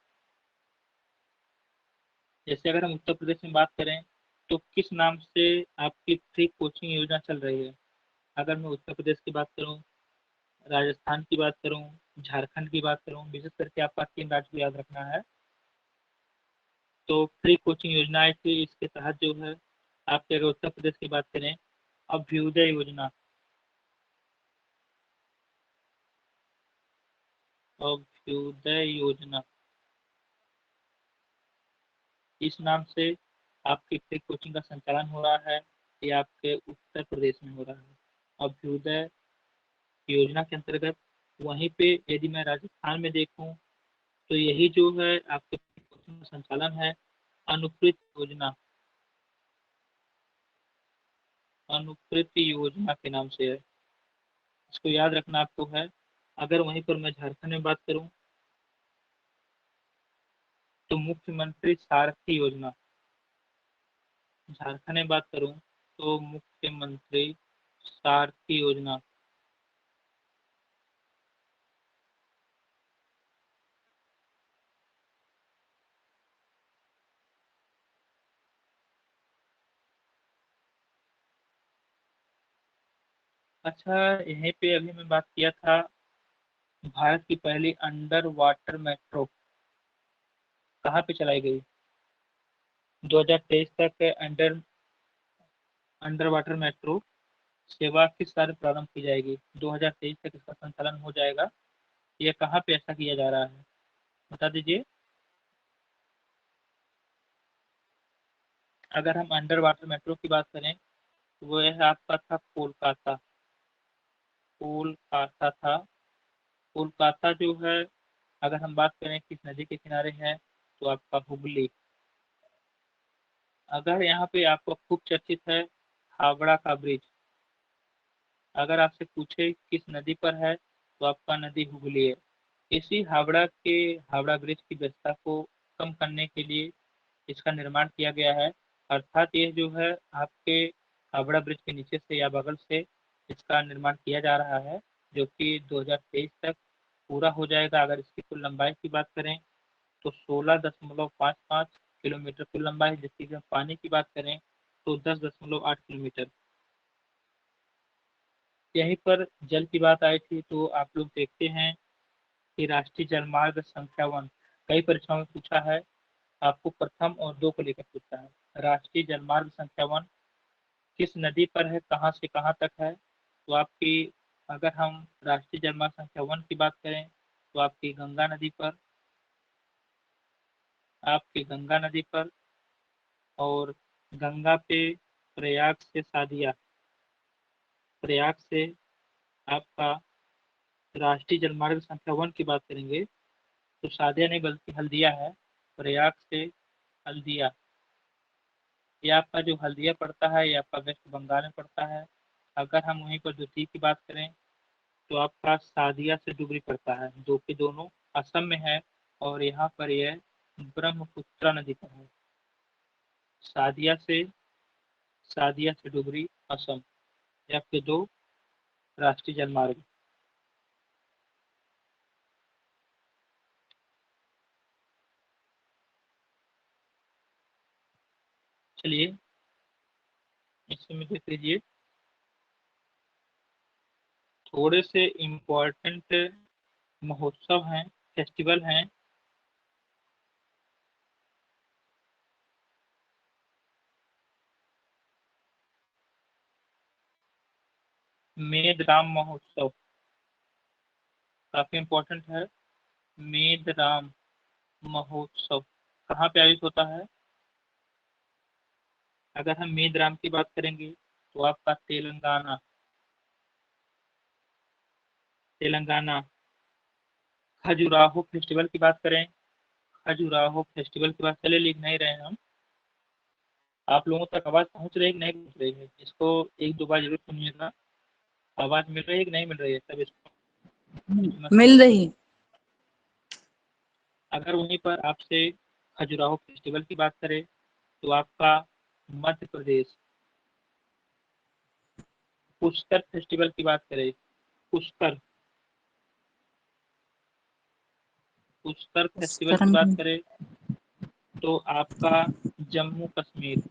जैसे अगर हम उत्तर प्रदेश में बात करें तो किस नाम से आपकी फ्री कोचिंग योजना चल रही है? अगर मैं उत्तर प्रदेश की बात करूं, राजस्थान की बात करूं, झारखंड की बात करूं, विशेष करके आपका 3 राज्य को याद रखना है। तो फ्री कोचिंग योजना आई थी, इसके तहत जो है आपके अगर उत्तर प्रदेश की बात करें, अभ्युदय योजना, अभ्युदय योजना इस नाम से आपकी फ्री कोचिंग का संचालन हो रहा है, ये आपके उत्तर प्रदेश में हो रहा है। अभ्युदय योजना के अंतर्गत वहीं पे यदि मैं राजस्थान में देखूं तो यही जो है आपके फ्री कोचिंग का संचालन है, अनुकृत योजना, अनुकृत योजना के नाम से है, इसको याद रखना आपको है। अगर वहीं पर मैं झारखंड में बात करूं तो मुख्यमंत्री सारथी योजना, झारखंड में बात करूं तो मुख्यमंत्री सारथी योजना। अच्छा, यहीं पे अभी मैं बात किया था, भारत की पहली अंडर वाटर मेट्रो कहाँ पे चलाई गई? 2023 तक अंडर वाटर मेट्रो सेवा किस साल प्रारंभ की जाएगी? 2023 तक इसका संचालन हो जाएगा। यह कहाँ पे ऐसा किया जा रहा है, बता दीजिए। अगर हम अंडर वाटर मेट्रो की बात करें तो वो है आपका था कोलकाता, कोलकाता था। कोलकाता जो है, अगर हम बात करें किस नदी के किनारे है, तो आपका हुगली। अगर यहाँ पे आपको खूब चर्चित है हावड़ा का ब्रिज, अगर आपसे पूछे किस नदी पर है, तो आपका नदी हुगली है। इसी हावड़ा ब्रिज की व्यवस्था को कम करने के लिए इसका निर्माण किया गया है, अर्थात ये जो है आपके हावड़ा ब्रिज के नीचे से या बगल से इसका निर्माण किया जा रहा है, जो कि 2023 तक पूरा हो जाएगा। अगर इसकी कुल लंबाई की बात करें तो 16.55 किलोमीटर कुल लंबाई है, जबकि अगर पानी की बात करें तो 10.8 किलोमीटर। यहीं पर जल की बात आई थी तो आप लोग देखते हैं कि राष्ट्रीय जलमार्ग संख्या 1 कई परीक्षाओं में पूछा है, आपको प्रथम और 2 को लेकर पूछा है। राष्ट्रीय जलमार्ग संख्या 1 किस नदी पर है, कहाँ से कहाँ तक है? तो आपकी, अगर हम राष्ट्रीय जलमार्ग संख्या 1 की बात करें तो आपकी गंगा नदी पर, आपकी गंगा नदी पर, और गंगा पे प्रयाग से सादिया, प्रयाग से आपका राष्ट्रीय जलमार्ग संख्या 1 की बात करेंगे तो सादिया नहीं बल्कि हल्दिया है, प्रयाग से हल्दिया। ये आपका जो हल्दिया पड़ता है ये आपका वेस्ट बंगाल में पड़ता है। अगर हम वहीं पर द्वितीय की बात करें तो आपका सादिया से डुगरी पड़ता है, जो कि दोनों असम में है, और यहाँ पर यह ब्रह्मपुत्रा नदी पर है। सादिया से डुगरी असम, ये आपके 2 राष्ट्रीय जलमार्ग। चलिए इसमें देख लीजिए, थोड़े से इम्पोर्टेंट महोत्सव हैं, फेस्टिवल हैं। मेदराम महोत्सव काफी इम्पोर्टेंट है। मेदराम महोत्सव कहाँ पे आयोजित होता है? अगर हम मेदराम की बात करेंगे तो आपका तेलंगाना, तेलंगाना। खजुराहो फेस्टिवल की बात करें, खजुराहो फेस्टिवल की बात चले लिख नहीं रहे हैं हम। आप लोगों तक आवाज पहुंच रही है कि नहीं पहुंच रही है? इसको एक दो बार जरूर सुनिएगा। आवाज मिल रही है कि नहीं मिल रही है, तब इसको मिल रही। अगर वहीं पर आपसे खजुराहो फेस्टिवल की बात करें तो आपका मध्य प्रदेश। पुष्कर फेस्टिवल की बात करें, पुष्कर, पुष्कर फेस्टिवल की बात करें तो आपका जम्मू कश्मीर।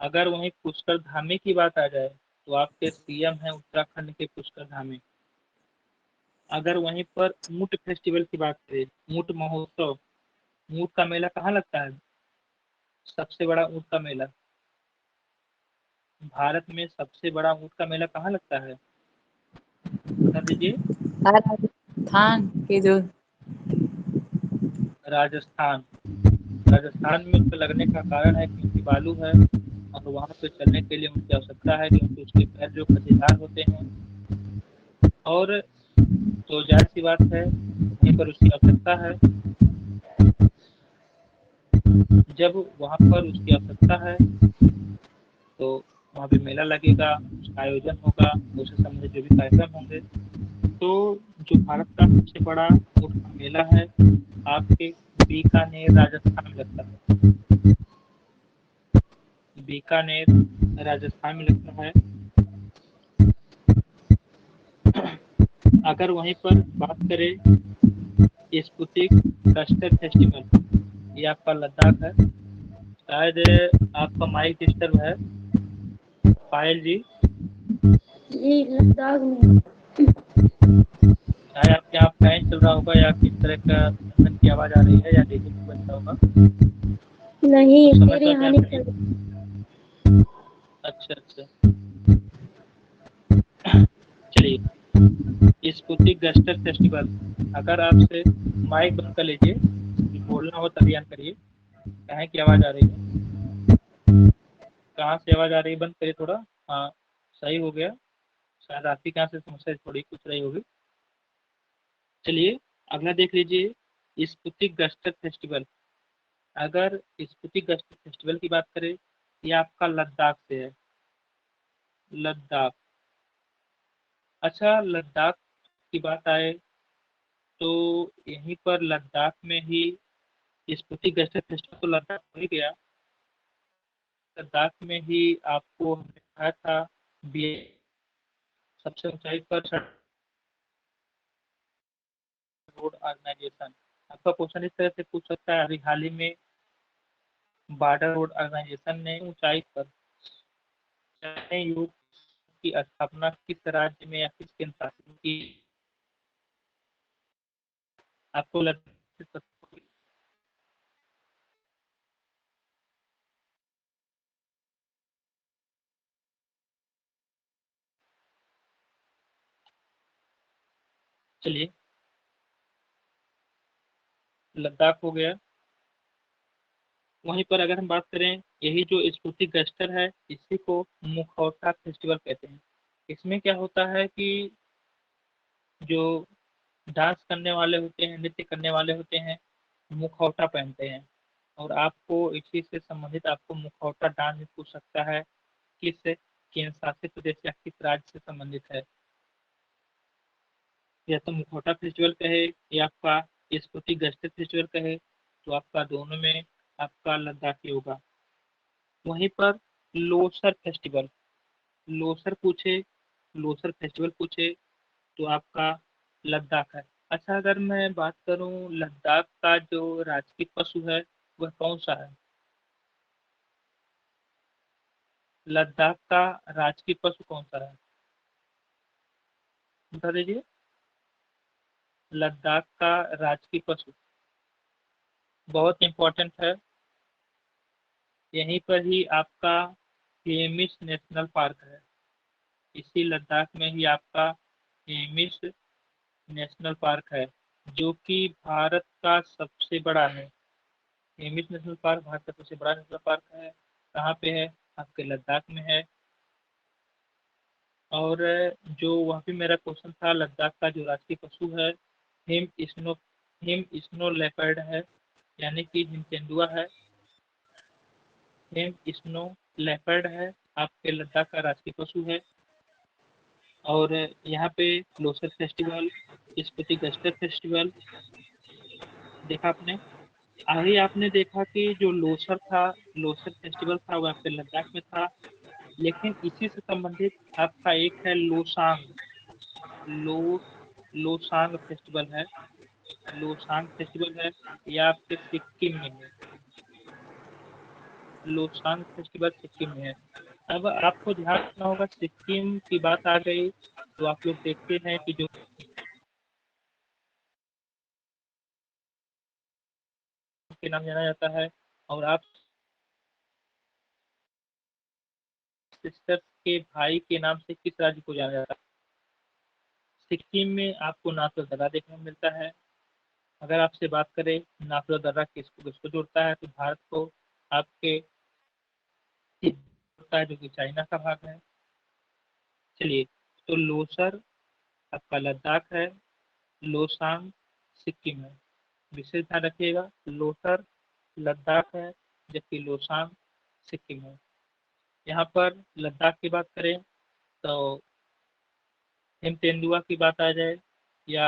अगर वहीं पुष्कर धामी की बात आ जाए तो आपके सीएम हैं उत्तराखंड के पुष्कर धामी। अगर वहीं पर ऊंट फेस्टिवल की बात करें, ऊंट महोत्सव, ऊंट का मेला कहाँ लगता है? सबसे बड़ा ऊंट का मेला भारत में, सबसे बड़ा ऊंट का मेला कहाँ लगता है? बता दीजिए। राजस्थान के जो राजस्थान। राजस्थान में उसके लगने का कारण है क्योंकि बालू है और वहां पे चलने के लिए उनकी आवश्यकता है क्योंकि उसके पैर जो खद्देदार होते हैं, और तो जाहिर सी बात है वहीं पर उसकी आवश्यकता है। जब वहां पर उसकी आवश्यकता है तो वहां पे मेला लगेगा, उसका आयोजन होगा, उससे संबंधित जो भी कार्यक्रम होंगे। तो जो भारत का सबसे बड़ा ऊंट का मेला है आपके बीकानेर राजस्थान में लगता है। बीकानेर राजस्थान में लगता है। अगर वहीं पर बात करें स्पुतिक कस्टर फेस्टिवल, ये आपका लद्दाख है। शायद आपका माइक डिस्टर्ब है पायल जी। लद्दाख में शायद आपके यहाँ फैन चल रहा होगा या किस तरह का इंजन की आवाज आ रही है या डीजे भी बज रहा होगा। नहीं, तो समझ मेरे कर यहाँ क्या नहीं करिए। चल। अच्छा अच्छा, चलिए स्पुतिक गस्टर फेस्टिवल। अगर आपसे माइक बंद कर लीजिए, बोलना हो तभी ऑन करिए, कहें की आवाज आ रही है। कहाँ से आवाज आ रही है? बंद करिए थोड़ा। हाँ, सही हो गया। शायद आपकी कहाँ से समस्या थोड़ी कुछ रही होगी। चलिए अगला देख लीजिए स्पुतिक गस्टर फेस्टिवल। अगर स्पुतिक गस्टर फेस्टिवल की बात करें, ये आपका लद्दाख से है, लद्दाख। अच्छा, लद्दाख की बात आए तो यहीं पर लद्दाख में ही स्पुतिक गस्टर फेस्टिवल तो लद्दाख हो ही गया। लद्दाख में ही आपको हमने कहा था बी सबसे ऊंचाई पर रोड ऑर्गेनाइजेशन। आपका क्वेश्चन इस तरह से पूछ सकता है, अभी हाल ही में बॉर्डर रोड ऑर्गेनाइजेशन ने ऊंचाई पर चयन युग की स्थापना किस राज्य में या किस केंद्र शासित की? आपको लगता है? चलिए लद्दाख हो गया। वहीं पर अगर हम बात करें, यही जो स्पुतिक गस्टर है इसी को मुखौटा फेस्टिवल कहते हैं। इसमें क्या होता है कि जो डांस करने वाले होते हैं, नृत्य करने वाले होते हैं, मुखौटा पहनते हैं। और आपको इसी से संबंधित आपको मुखौटा डांस भी पूछ सकता है, किस केंद्र शासित प्रदेश या किस राज्य से संबंधित है। या तो मुखौटा फेस्टिवल कहे या आपका स्पुतिक गस्टर फेस्टिवल कहे, तो आपका दोनों में आपका लद्दाखी होगा। वहीं पर लोसर फेस्टिवल, लोसर पूछे, लोसर फेस्टिवल पूछे तो आपका लद्दाख है। अच्छा, अगर मैं बात करूं लद्दाख का जो राजकीय पशु है वह कौन सा है? लद्दाख का राजकीय पशु कौन सा है? बता दीजिए। लद्दाख का राजकीय पशु बहुत इम्पोर्टेंट है। यहीं पर ही आपका हेमिस नेशनल पार्क है। इसी लद्दाख में ही आपका हेमिस नेशनल पार्क है, जो कि भारत का सबसे बड़ा है। हेमिस नेशनल पार्क भारत का सबसे बड़ा नेशनल पार्क है। कहाँ पे है? आपके लद्दाख में है। और जो वहाँ पे मेरा क्वेश्चन था, लद्दाख का जो राष्ट्रीय पशु है him snow him snow leopard है, यानी कि हिम तेंदुआ है। हिम स्नो लेपर्ड है, आपके लद्दाख का राष्ट्रीय पशु है। और यहाँ पे लोसर फेस्टिवल, स्पीति गस्टर फेस्टिवल देखा आपने। आगे आपने देखा कि जो लोसर था, लोसर फेस्टिवल था, वो आपके लद्दाख में था। लेकिन इसी से संबंधित आपका एक है लोसांग। लो लोसांग फेस्टिवल है। लोसांग फेस्टिवल है, यह आपके सिक्किम में है। लोसांग फेस्टिवल सिक्किम में है। अब आपको ध्यान रखना होगा, सिक्किम की बात आ गई तो आप लोग देखते हैं कि जो के नाम जाना जाता है, और आप सिस्टर के भाई के नाम से किस राज्य को जाना जाता है? सिक्किम में आपको नाथुला दर्रा देखने को मिलता है। अगर आपसे बात करें नाथुला दर्रा किसको किसको जोड़ता है, तो भारत को आपके जोड़ता है, जो कि चाइना का भाग है। चलिए, तो लोसर आपका लद्दाख है, लोसांग सिक्किम है। विशेष ध्यान रखिएगा, लोसर लद्दाख है, जबकि लोसांग सिक्किम है। यहाँ पर लद्दाख की बात करें तो हिम तेंदुआ की बात आ जाए या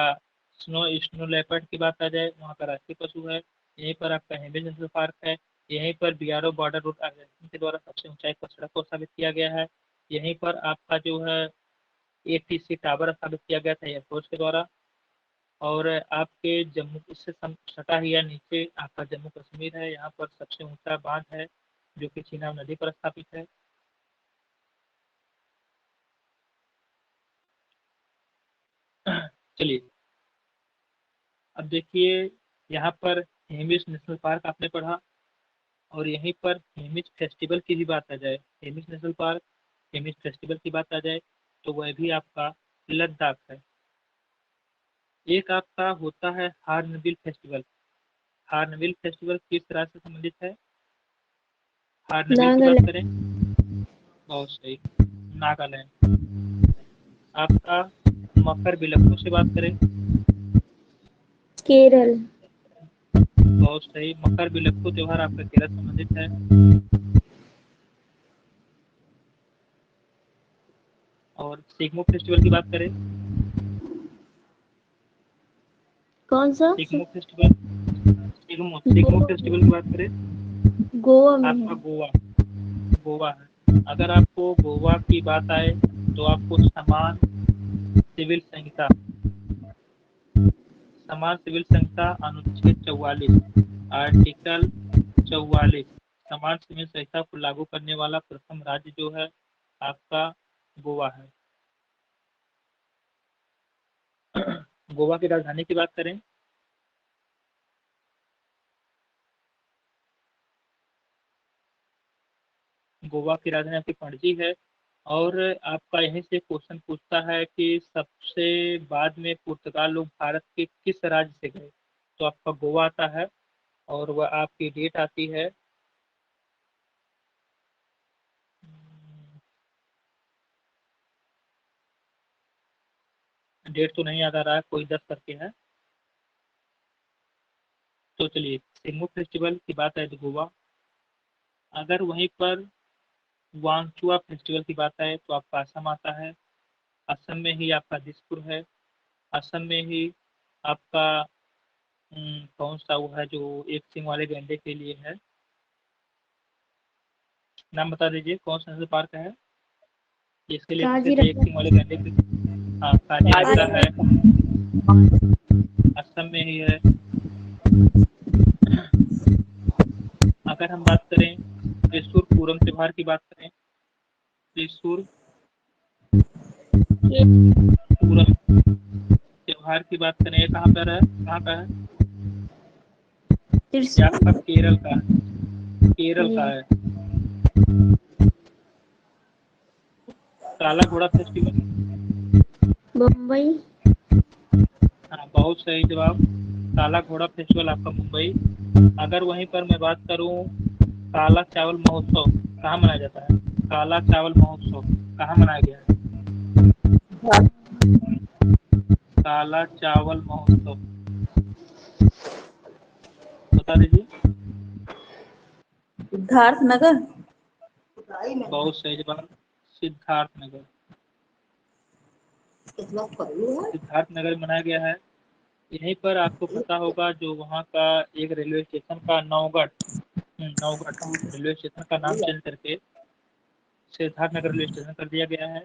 स्नो लेपर्ड की बात आ जाए, वहाँ का राष्ट्रीय पशु है। यहीं पर आपका हेमिस नेशनल पार्क है। यहीं पर बीआरओ बॉर्डर रूट ऑर्गेनाइजेशन के द्वारा सबसे ऊंचाई पर सड़क को स्थापित किया गया है। यहीं पर आपका जो है एटीसी टावर स्थापित किया गया था एयरफोर्स के द्वारा। और आपके जम्मू से सटा ही या नीचे आपका जम्मू कश्मीर है। यहाँ पर सबसे ऊंचा बांध है, जो कि चीनाब नदी पर स्थापित है। चलिए, अब देखिए, यहाँ पर हेमिस नेशनल पार्क आपने पढ़ा, और यहीं पर हेमिस फेस्टिवल की भी बात आ जाए, Hemis national park, Hemis festival की बात आ जाए, तो वह भी आपका लद्दाख है। एक आपका होता है हार्नबिल फेस्टिवल। हार्नबिल फेस्टिवल किस राज्य से संबंधित है? हार्नबिल की बात नागालैंड। करें, बहुत सही, नागालैंड। आपका मकर बिलक्कू से बात करें, केरल। बहुत सही, मकर बिलक्कू त्योहार आपका केरल से संबंधित है। और सिग्मो फेस्टिवल की बात करें, कौन सा? सिग्मो फेस्टिवल, सिग्मो फेस्टिवल की बात करें, गोवा में आपका है। गोवा, गोवा है। अगर आपको गोवा की बात आए तो आपको समान सिविल संहिता, समान सिविल संहिता अनुच्छेद 44, आर्टिकल 44, समान सिविल संहिता को लागू करने वाला प्रथम राज्य जो है आपका गोवा है। गोवा की राजधानी की बात करें, गोवा की राजधानी आपकी पणजी है। और आपका यहीं से क्वेश्चन पूछता है कि सबसे बाद में पुर्तगाल लोग भारत के किस राज्य से गए, तो आपका गोवा आता है। और वह आपकी डेट आती है, डेट तो नहीं याद आ रहा है, कोई 10 करके है। तो चलिए, सिग्मो फेस्टिवल की बात है तो गोवा। अगर वहीं पर वांगचुआ फेस्टिवल की बात है तो आपका असम आता है। असम में ही आपका दिसपुर है। असम में ही आपका कौन सा वो है जो एक सिंह वाले गैंडे के लिए है, नाम बता दीजिए, कौन सा नेशनल पार्क है जिसके लिए प्रसिद्ध है एक काजीरंगा। सिंह वाले गैंडे के? हाँ, काजीरंगा है, असम में ही है। अगर हम बात करें त्रिशूर पूरम त्योहार की बात करें, त्रिशूर ये पूरा। त्योहार की बात करें, ये कहाँ पर है, कहाँ का है? ये त्रिशूल आपका केरल का है, केरल का है। काला घोड़ा फेस्टिवल, मुंबई हाँ बहुत सही जवाब। काला घोड़ा फेस्टिवल आपका मुंबई। अगर वहीं पर मैं बात करूं, काला चावल महोत्सव कहाँ मनाया जाता है? काला चावल महोत्सव कहाँ मनाया गया है? काला चावल महोत्सव बता दीजिए। सिद्धार्थ नगर। बहुत सही जवाब, सिद्धार्थ नगर। सिद्धार्थ नगर में मनाया गया है। यहीं पर आपको पता होगा जो वहाँ का एक रेलवे स्टेशन का नौगढ़, नौगढ़ रेलवे स्टेशन का नाम चेंज करके सिद्धार्थ नगर रेलवे स्टेशन कर दिया गया है।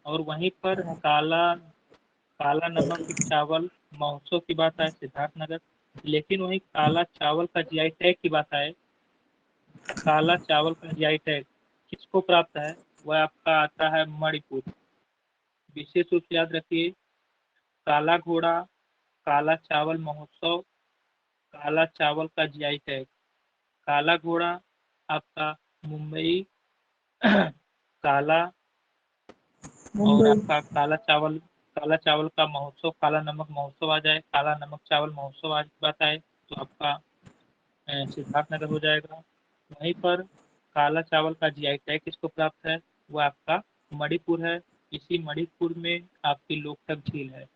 और वहीं पर काला काला नमक चावल महोत्सव की बात आए सिद्धार्थ नगर, लेकिन वहीं काला चावल का जीआई टैग की बात आए, काला चावल का जीआई टैग किसको प्राप्त है? वह आपका आता है मणिपुर। विशेष रूप से याद रखिए, काला घोड़ा, काला चावल महोत्सव, काला चावल का जीआई टैग। काला घोड़ा आपका मुंबई, काला और मुंबई। आपका काला चावल का महोत्सव, काला नमक महोत्सव आ जाए, काला नमक चावल महोत्सव आज बात आए तो आपका सिद्धार्थ नगर हो जाएगा। वहीं पर काला चावल का जीआई टैग किसको प्राप्त है? वो आपका मणिपुर है। इसी मणिपुर में आपकी लोकटक झील है।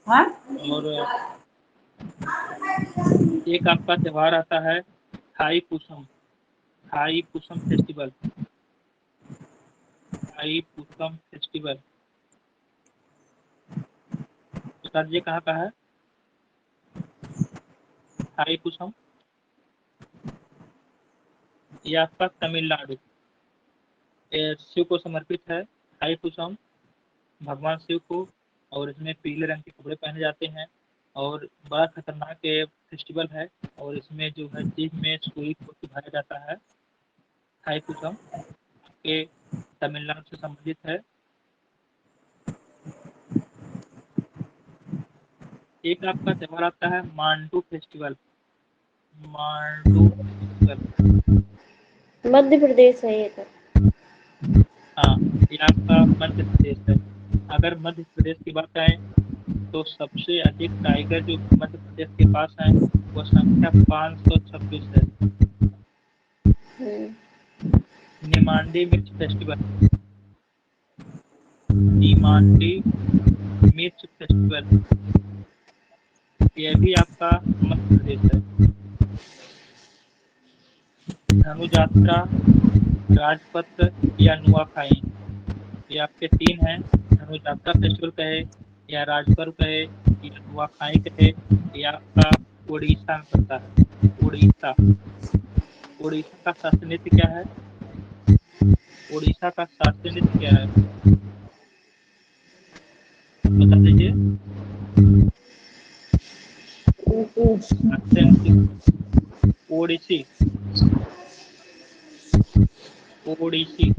हाँ। और एक आपका त्योहार आता है थाई पुसम, थाई पुसम फेस्टिवल, थाई पुसम फेस्टिवल बता दीजिए कहाँ का है? थाई पुसम ये आपका तमिलनाडु, ये शिव को समर्पित है। थाई पुसम भगवान शिव को, और इसमें पीले रंग के कपड़े पहने जाते हैं और बड़ा खतरनाक ये फेस्टिवल है। और इसमें जो है जीभ में सुई को चुभाया जाता है। थाईपुसम के तमिलनाडु से संबंधित है। एक आपका त्योहार आता है मांडू फेस्टिवल, मांडू फेस्टिवल, मध्य प्रदेश है ये तो। हाँ ये आपका मध्य प्रदेश है। अगर मध्य प्रदेश की बात आए तो सबसे अधिक टाइगर जो मध्य प्रदेश के पास है वो संख्या 526 है। निमांडी मिर्च फेस्टिवल, निमांडी मिर्च फेस्टिवल यह भी आपका मध्य प्रदेश है। धनु यात्रा, राजपत्र या नुआखाई, ये आपके तीन हैं। धनु यात्रा फेस्टिवल कहे या राजपर्व कहे या नुआखाई कहे, ये आपका उड़ीसा में पड़ता है। उड़ीसा, उड़ीसा का शास्त्रीय नृत्य क्या है? उड़ीसा का शास्त्रीय नृत्य क्या है बता दीजिए। शास्त्रीय नृत्य ओडिसी, ओडिसी।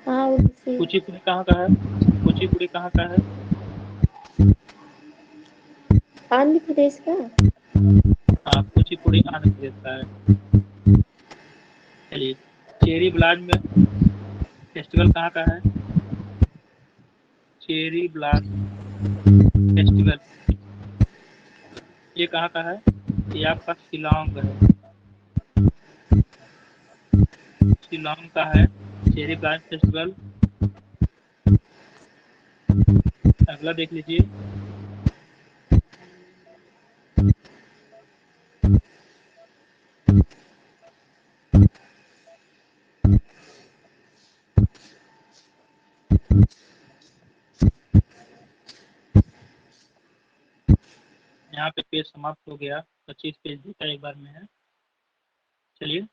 हाँ उड़ीसी। कुचिपुड़ी कहाँ का है? कुचिपुड़ी कहाँ का है? आंध्र प्रदेश का। हाँ कुचिपुड़ी आंध्र प्रदेश का है। चलिए, चेरी ब्लासम फेस्टिवल कहाँ का है? चेरी ब्लासम फेस्टिवल ये कहाँ का है? ये आपका शिलांग है, शिलांग का है चेरी ब्लासम फेस्टिवल। अगला देख लीजिए। यहाँ पे पेज समाप्त हो गया, 25 पेज दूसरा एक बार में है। चलिए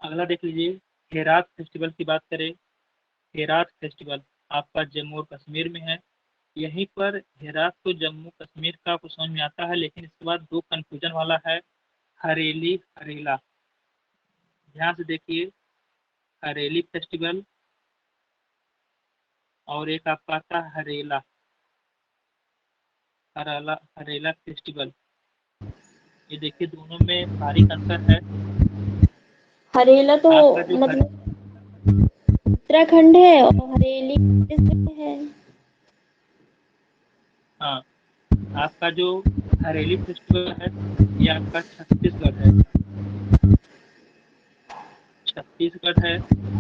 अगला देख लीजिए। हेरात फेस्टिवल की बात करें, हेरात फेस्टिवल आपका जम्मू और कश्मीर में है। यहीं पर हेरात तो जम्मू कश्मीर का कुछ समझ में आता है, लेकिन इसके बाद दो कन्फ्यूजन वाला है। हरेली हरेला, ध्यान से देखिए, हरेली फेस्टिवल और एक आपका आता है हरेला, हरेला हरेला फेस्टिवल। ये देखिए दोनों में बारीक अंतर है। हरेला तो आपका जो मतलब उत्तराखंड है और हरेली प्रदेश है। हाँ, आपका जो हरेली फेस्टिवल है ये आपका छत्तीसगढ़ है, छत्तीसगढ़ है।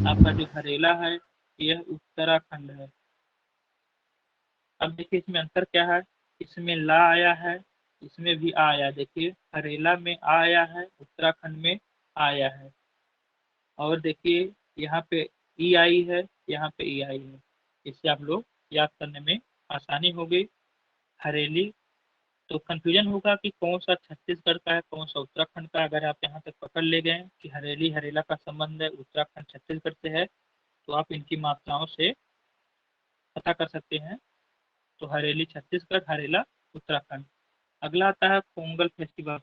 आपका जो हरेला है यह उत्तराखंड है। अब देखिए इसमें अंतर क्या है, इसमें ला आया है, इसमें भी आ आया है। देखिए हरेला में आ आया है, उत्तराखंड में आया है। और देखिए यहाँ पे ई आई है, यहाँ पे ई आई है। इससे आप लोग याद करने में आसानी होगी। हरेली तो कंफ्यूजन होगा कि कौन सा छत्तीसगढ़ का है, कौन सा उत्तराखंड का है। अगर आप यहाँ तक पकड़ ले गए कि हरेली हरेला का संबंध है उत्तराखंड छत्तीसगढ़ से है, तो आप इनकी मात्राओं से पता कर सकते हैं। तो हरेली छत्तीसगढ़, हरेला उत्तराखंड। अगला आता है पोंगल फेस्टिवल,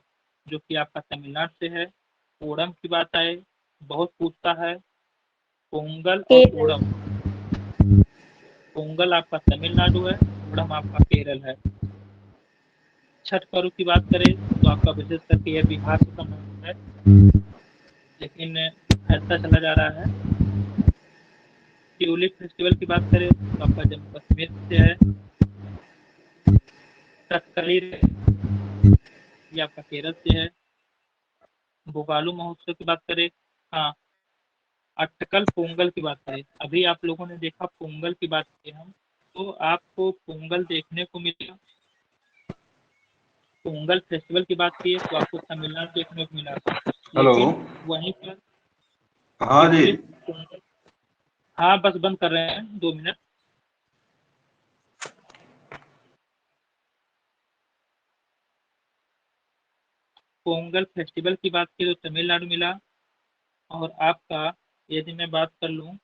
जो कि आपका तमिलनाडु से है। ओणम की बात आए, बहुत पूछता है, पोंगल और केरल। ओणम। पोंगल आपका तमिलनाडु है, ओणम आपका केरल है। छठ पर्व की बात करें तो आपका विशेष करके यह बिहार से संबंधित है, लेकिन ऐसा चला जा रहा है। ट्यूलिप फेस्टिवल की बात करें तो आपका जम्मू कश्मीर से है। कथकली ये आपका केरल से है। बोगालू महोत्सव की बात करें, हाँ, अटकल पोंगल की बात करें, अभी आप लोगों ने देखा पोंगल की बात की हम, तो आपको पोंगल देखने को मिला। पोंगल फेस्टिवल की बात की तो आपको तमिलनाडु देखने को मिला, हेलो। लेकिन वहीं पर हाँ जी। ट्यूलिप पोंगल, हाँ बस बंद कर रहे हैं 2 मिनट। पोंगल फेस्टिवल की बात की तो तमिलनाडु मिला। और आपका यदि मैं बात कर लूँ,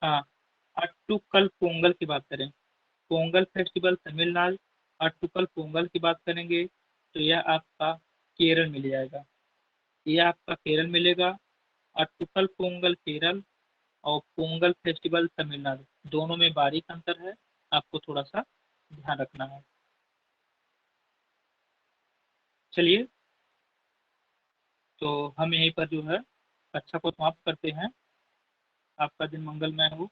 हाँ, अट्टुकल पोंगल की बात करें, पोंगल फेस्टिवल तमिलनाडु, अट्टुकल पोंगल की बात करेंगे तो यह आपका केरल मिल जाएगा, यह आपका केरल मिलेगा। अट्टुकल पोंगल केरल और पोंगल फेस्टिवल तमिलनाडु, दोनों में बारीक अंतर है, आपको थोड़ा सा ध्यान रखना है। चलिए, तो हम यहीं पर जो है कक्षा को समाप्त करते हैं। आपका दिन मंगलमय हो।